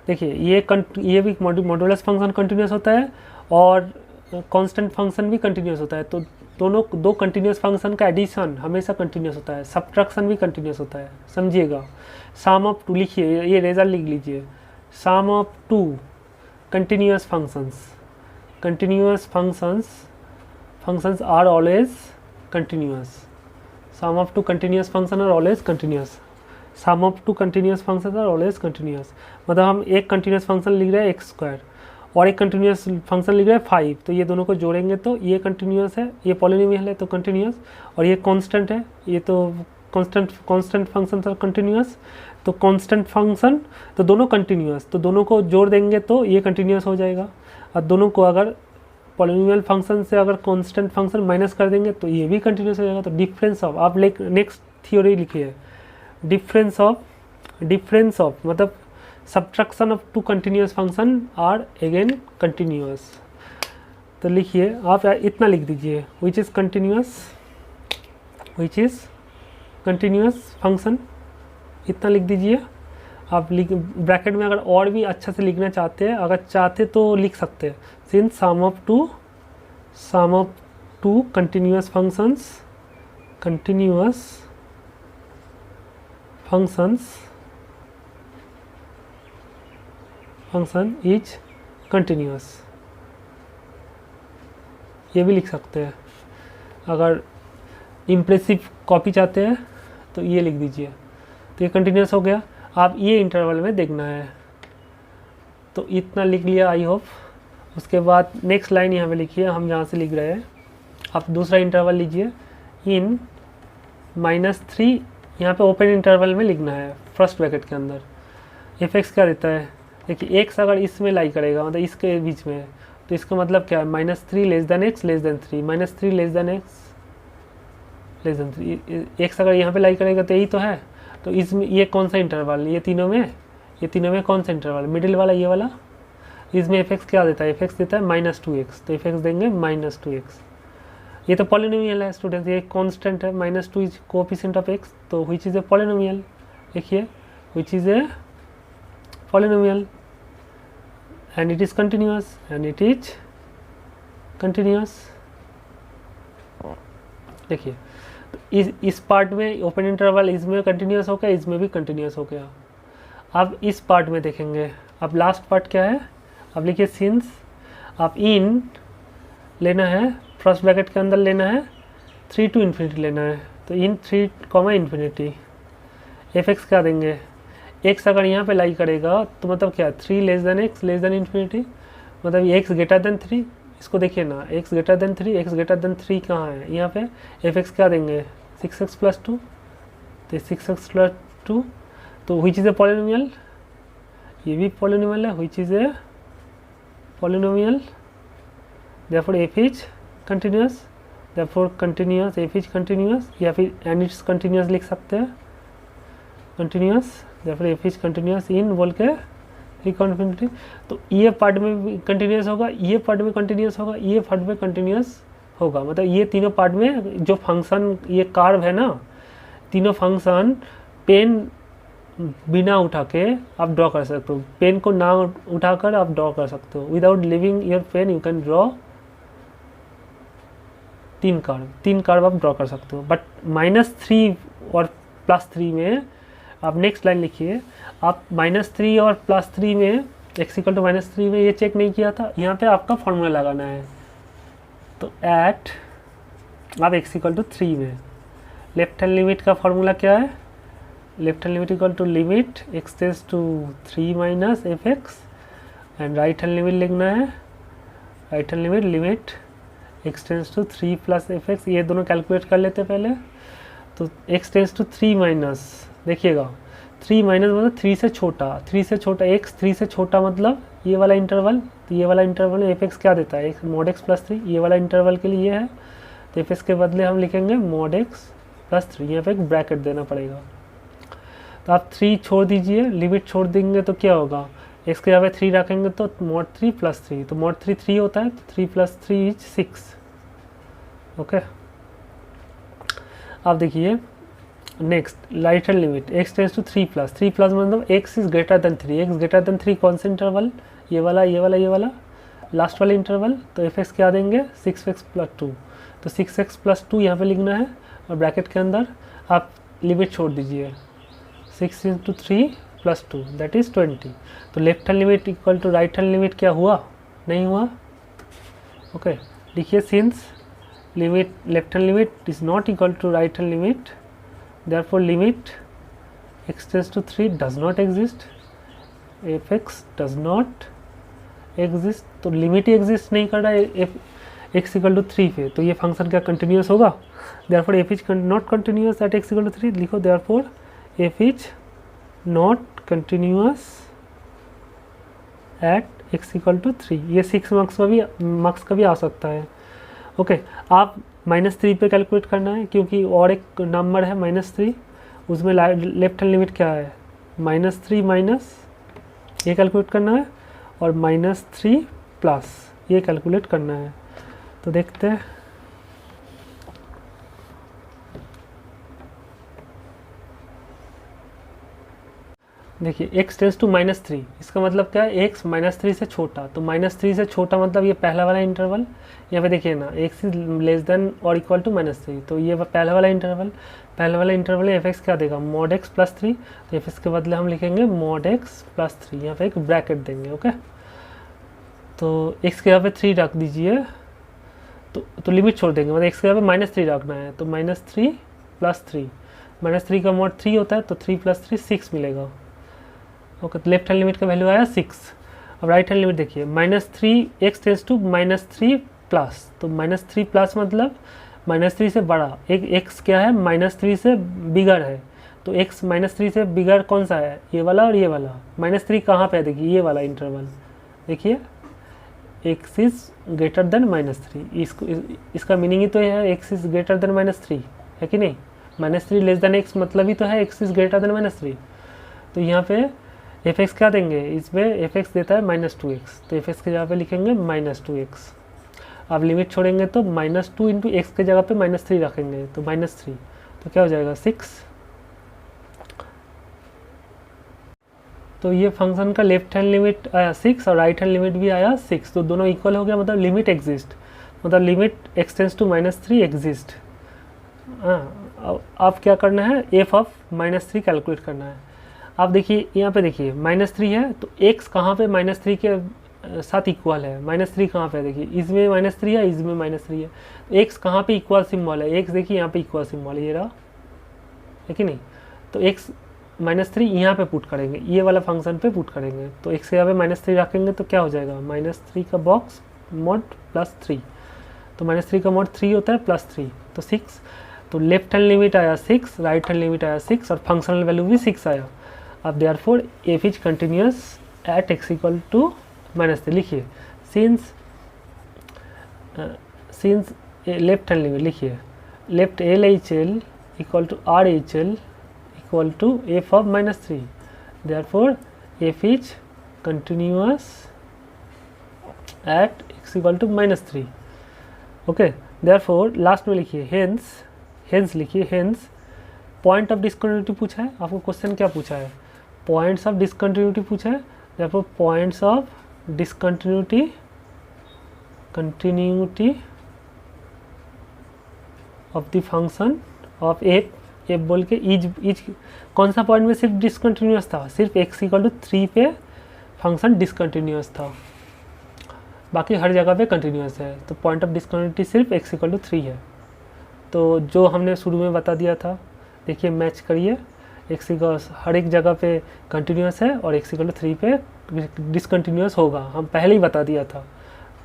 देखिए ये भी मॉड्यूलस फंक्शन कंटिन्यूस होता है और कांस्टेंट फंक्शन भी कंटिन्यूस होता है। तो दोनों दो कंटिन्यूस फंक्शन का एडिशन हमेशा कंटिन्यूस होता है, सब्ट्रैक्शन भी कंटिन्यूस होता है, समझिएगा। सम ऑफ टू लिखिए, ये रिजल्ट लिख लीजिए, sum of two continuous functions are always continuous. Sum of two continuous function are always continuous. Sum of two continuous function are always continuous, मतलब हम एक कंटिन्यूस फंक्शन लिख रहे हैं x² और एक कंटिन्यूस फंक्शन लिख रहे हैं 5, तो ये दोनों को जोड़ेंगे तो ये कंटिन्यूस है, ये पॉलिनोमियल है तो कंटिन्यूस, और ये कांस्टेंट है, ये तो कांस्टेंट फंक्शन आर कंटिन्यूस, तो कांस्टेंट फंक्शन तो दोनों कंटिन्यूस, तो दोनों को जोड़ देंगे तो ये कंटिन्यूस हो जाएगा। और दोनों को अगर पॉलिनोमियल फंक्शन से अगर कांस्टेंट फंक्शन माइनस कर देंगे तो ये भी कंटिन्यूस हो जाएगा। तो डिफरेंस ऑफ, आप नेक्स्ट थ्योरी लिखिए, डिफरेंस ऑफ मतलब subtraction of two continuous function are again continuous. तो लिखिए आप इतना लिख दीजिए, विच इज़ कंटिन्यूस फंक्शन, इतना लिख दीजिए। आप ब्रैकेट में अगर और भी अच्छा से लिखना चाहते हैं, अगर चाहते तो लिख सकते हैं, since sum of two continuous function is continuous, ये भी लिख सकते हैं। अगर इम्प्रेसिव कॉपी चाहते हैं तो ये लिख दीजिए, तो ये कंटिन्यूस हो गया। आप ये इंटरवल में देखना है, तो इतना लिख लिया आई होप। उसके बाद नेक्स्ट लाइन यहाँ पे लिखिए, हम जहाँ से लिख रहे हैं, आप दूसरा इंटरवल लीजिए, इन -3, यहाँ पे ओपन इंटरवल में लिखना है फर्स्ट ब्रैकेट के अंदर। एफ एक्स क्या देता है, देखिए एक्स अगर इसमें लाई करेगा, मतलब इसके बीच में है, तो इसका मतलब क्या है, -3 less than x less than 3, -3 less than x less than 3, x अगर यहाँ पे लाई करेगा तो यही तो है। तो इसमें ये कौन सा इंटरवल, ये तीनों में कौन सा इंटरवल, मिडिल वाला, ये वाला। इसमें एफ एक्स क्या देता है, एफ एक्स देता है -2x, तो एफ एक्स देंगे -2x। ये तो पॉलिनोमियल है स्टूडेंट्स, ये कांस्टेंट है, -2 इज कोएफिशिएंट ऑफ x, तो व्हिच इज ए पॉलिनोमियल। देखिए which is a polynomial and it is continuous। देखिए तो इस पार्ट में ओपन इंटरवल इसमें कंटिन्यूस हो गया, इसमें भी कंटिन्यूस हो गया। अब इस पार्ट में देखेंगे, अब लास्ट पार्ट क्या है, अब लिखिए सिंस, आप इन लेना है, फर्स्ट ब्रैकेट के अंदर लेना है, 3 to ∞ लेना है, तो इन 3, ∞। एफ एक्स क्या देंगे, x अगर यहाँ पे लाई करेगा तो मतलब क्या, 3 less than x less than ∞, मतलब x ग्रेटर देन 3। इसको देखिए ना, x ग्रेटर देन 3 कहाँ है, यहाँ पे एफ एक्स क्या देंगे, 6x + 2, तो 6x + 2, तो व्हिच इज़ ए पॉलिनोमियल, ये भी पॉलिनोमियल है, which is a polynomial, therefore F is continuous, F is continuous, या फिर एंड इट्स कंटिन्यूस लिख सकते हैं, continuous, therefore F is continuous in बोल के ∞। तो ये पार्ट में भी कंटिन्यूस होगा, ये पार्ट में कंटिन्यूस होगा, ये पार्ट में कंटिन्यूस होगा, मतलब ये तीनों पार्ट में जो फंक्शन ये कार्व है ना, तीनों फंक्शन पेन बिना उठा के आप ड्रॉ कर सकते हो, पेन को ना उठाकर आप ड्रॉ कर सकते हो, without leaving your pen you can draw 3 curve आप ड्रॉ कर सकते हो। बट -3 और +3 में आप नेक्स्ट लाइन लिखिए, आप -3 और +3 में x = -3 में ये चेक नहीं किया था, यहाँ पे आपका फॉर्मूला लगाना है। तो एट आप x = 3 में लेफ्ट हैंड लिमिट का फॉर्मूला क्या है, left hand limit = limit x → 3 - f(x) and right hand limit लिखना है, right hand limit x → 3 + f(x), ये दोनों कैलकुलेट कर लेते हैं पहले। तो x → 3 - देखिएगा 3 माइनस मतलब 3 से छोटा, 3 से छोटा x, 3 से छोटा मतलब ये वाला इंटरवल, तो ये वाला इंटरवल में एफ क्या देता है, mod x प्लस 3, ये वाला इंटरवल के लिए ये है, तो एफ के बदले हम लिखेंगे mod x प्लस 3, यहाँ पे एक ब्रैकेट देना पड़ेगा। तो आप 3 छोड़ दीजिए, लिमिट छोड़ देंगे तो क्या होगा, x के यहाँ पे 3 रखेंगे तो mod 3 प्लस 3, तो mod 3 3 होता है, तो 3 प्लस 3 इज 6। ओके, आप देखिए next right hand limit x tends to 3 plus, 3 plus मतलब x is greater than 3, x greater than 3 कौन सा इंटरवल, ये वाला ये वाला ये वाला लास्ट वाला इंटरवल, तो एफ एक्स क्या देंगे 6x प्लस 2, तो 6x प्लस 2 यहाँ पे लिखना है, और ब्रैकेट के अंदर आप लिमिट छोड़ दीजिए, 6 इंटू 3 प्लस 2 दैट इज़ 20। तो left hand limit equal to right hand limit क्या हुआ, नहीं हुआ। ओके, लिखिए since limit left hand limit is not equal to right hand limit, therefore limit x tends to 3 does not exist, fx does not exist, तो limit ही exist नहीं कर रहा है एफ एक्स इक्वल टू 3 पे, तो ये फंक्शन क्या कंटिन्यूस होगा, therefore f is not continuous at x equal to 3, लिखो therefore f is not continuous at x equal to 3, ये 6 मार्क्स का भी आ सकता है। ओके, आप -3 पे कैलकुलेट करना है, क्योंकि और एक नंबर है -3, उसमें लेफ्ट हैंड लिमिट क्या है -3 माइनस ये कैलकुलेट करना है, और -3 प्लस ये कैलकुलेट करना है। तो देखते हैं, देखिए x टेंस टू -3, इसका मतलब क्या है x -3 से छोटा, तो -3 से छोटा मतलब ये पहला वाला इंटरवल, यहाँ पे देखिए ना x इज लेस देन और इक्वल टू -3, तो ये पहला वाला इंटरवल एफ एक्स क्या देगा mod x प्लस 3, तो एफ एक्स के बदले हम लिखेंगे mod x प्लस 3, यहाँ पे एक ब्रैकेट देंगे। ओके, तो x के यहाँ पे 3 रख दीजिए, तो लिमिट छोड़ देंगे, मतलब x के यहाँ पे -3 रखना है, तो -3 प्लस 3, -3 का mod 3 होता है, तो 3 प्लस 3 6 मिलेगा। ओके, तो लेफ्ट हैंड लिमिट का वैल्यू आया 6। अब राइट हैंड लिमिट देखिए, -3 x टेंस टू -3 प्लस, तो -3 प्लस मतलब -3 से बड़ा, एक x क्या है -3 से बिगर है, तो x -3 से बिगर कौन सा है, ये वाला और ये वाला, -3 कहाँ पे है, देखिए ये वाला इंटरवल, देखिए x इज ग्रेटर देन -3, इसका मीनिंग ही तो है x इज ग्रेटर देन -3, है कि नहीं, -3 लेस देन x मतलब ही तो है x इज ग्रेटर देन -3, तो यहाँ पे एफ एक्स क्या देंगे, इसमें एफ एक्स देता है -2x, तो एफ एक्स के जगह पे लिखेंगे -2x। अब लिमिट छोड़ेंगे तो -2 इंटू एक्स के जगह पे -3 रखेंगे, तो -3, तो क्या हो जाएगा 6। तो ये फंक्शन का लेफ्ट हैंड लिमिट आया 6 और राइट हैंड लिमिट भी आया 6, तो दोनों इक्वल हो गया, मतलब लिमिट एग्जिस्ट, मतलब limit x tends to -3 exist. अब क्या करना है, एफ ऑफ -3 कैलकुलेट करना है। आप देखिए यहाँ पे देखिए -3 है, तो x कहाँ पे -3 के साथ इक्वल है, -3 कहाँ पे है, देखिए इसमें -3 है, इसमें -3 है, तो x कहाँ पे इक्वल सिम्बॉल है, x देखिए यहाँ पे इक्वल सिम्बॉल है, ये रहा, है कि नहीं, तो x -3 यहाँ पे पुट करेंगे, ये वाला फंक्शन पे पुट करेंगे, तो x यहाँ पे -3 रखेंगे तो क्या हो जाएगा, -3 का बॉक्स mod प्लस 3, तो -3 का mod 3 होता है प्लस 3, तो 6, तो लेफ्ट हैंड लिमिट आया 6, राइट हैंड लिमिट आया 6, और फंक्शनल वैल्यू भी 6 आया। अब therefore F is continuous at x equal to -3, लिखिए सिंस लेफ्ट हैंड लिमिट लिखिए left LHL equal to RHL equal to f of -3, therefore F is continuous at x equal to -3। Okay, therefore last में लिखिए hence लिखिए hence point of discontinuity पूछा है आपको, question क्या पूछा है, पॉइंट्स ऑफ डिसकंटिन्यूटी पूछा है, therefore points of discontinuity of the function of F बोल के इज कौन सा पॉइंट में सिर्फ डिसकंटिन्यूअस था, सिर्फ x इक्वल टू 3 पे फंक्शन डिसकंटिन्यूअस था, बाकी हर जगह पे कंटिन्यूअस है, तो पॉइंट ऑफ डिसकंटिन्यूटी सिर्फ x इक्वल टू 3 है। तो जो हमने शुरू में बता दिया था, देखिए मैच करिए, x इक्वल हर एक जगह पे कंटिन्यूअस है और x इक्वल टू 3 पे डिसकंटिन्यूअस होगा, हम पहले ही बता दिया था,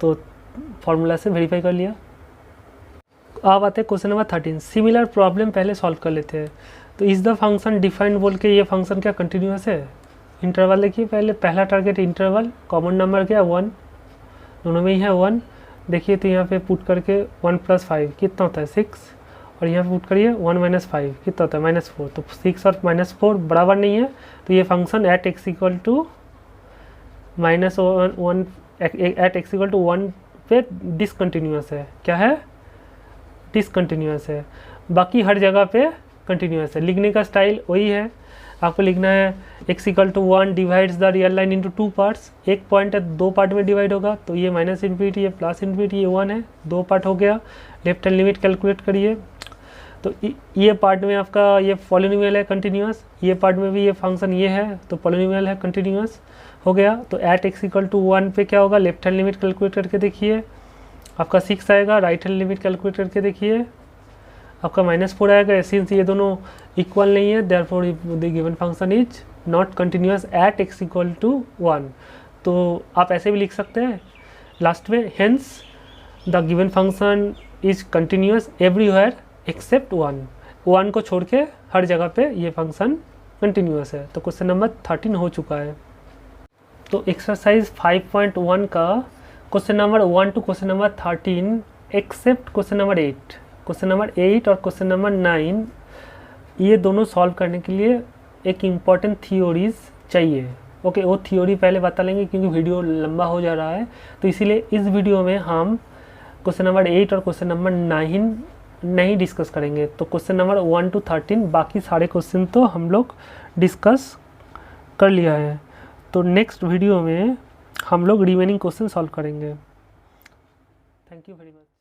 तो फॉर्मूला से वेरीफाई कर लिया। अब आते हैं क्वेश्चन नंबर 13, सिमिलर प्रॉब्लम पहले सॉल्व कर लेते हैं। तो इस द फंक्शन डिफाइंड बोल के ये फंक्शन क्या कंटिन्यूस है। इंटरवल देखिए, पहले पहला टारगेट इंटरवल, कॉमन नंबर क्या 1, दोनों में ही है 1। देखिए तो यहाँ पे पुट करके 1 + 5 कितना होता है 6, और यहाँ पे पुट करिए 1 - 5 कितना होता है -4। तो 6 और -4 बराबर नहीं है, तो ये function at x = -1 at x = 1 पे डिसकंटिन्यूस है। क्या है? डिसकंटिन्यूस है। बाकी हर जगह पे कंटिन्यूस है। लिखने का स्टाइल वही है, आपको लिखना है x = 1 divides the real line into 2 parts. एक पॉइंट है 2 पार्ट में डिवाइड होगा, तो ये -∞ ये +∞ ये 1 है, 2 पार्ट हो गया। लेफ्ट हैंड लिमिट कैलकुलेट करिए, तो ये पार्ट में आपका ये पॉलिनोमियल है कंटिन्यूस, ये पार्ट में भी ये फंक्शन ये है तो पॉलिनोमियल है कंटिन्यूस हो गया। तो एट x = 1 पे क्या होगा, लेफ्ट हैंड लिमिट कैलकुलेट करके देखिए, आपका 6 आएगा। राइट हैंड लिमिट कैलकुलेट करके देखिए, आपका -4 आएगा। सिंस ये दोनों इक्वल नहीं है, therefore the given function is not continuous at x = 1। तो आप ऐसे भी लिख सकते हैं लास्ट में, hence the given function is continuous everywhere except 1 को छोड़ के हर जगह पे ये फंक्शन कंटिन्यूस है। तो क्वेश्चन नंबर 13 हो चुका है। तो एक्सरसाइज 5.1 का question number 1 to question number 13 except question number 8, question number 8 और क्वेश्चन नंबर 9, ये दोनों सॉल्व करने के लिए एक इम्पॉर्टेंट थियोरीज चाहिए। ओके, वो थियोरी पहले बता लेंगे क्योंकि वीडियो लंबा हो जा रहा है, तो इसीलिए इस वीडियो में हम क्वेश्चन नंबर 8 और क्वेश्चन नंबर 9 नहीं डिस्कस करेंगे। तो क्वेश्चन नंबर 1 टू 13 बाकी सारे क्वेश्चन तो हम लोग डिस्कस कर लिया है। तो नेक्स्ट वीडियो में हम लोग रिमेनिंग क्वेश्चन सॉल्व करेंगे। Thank you very much.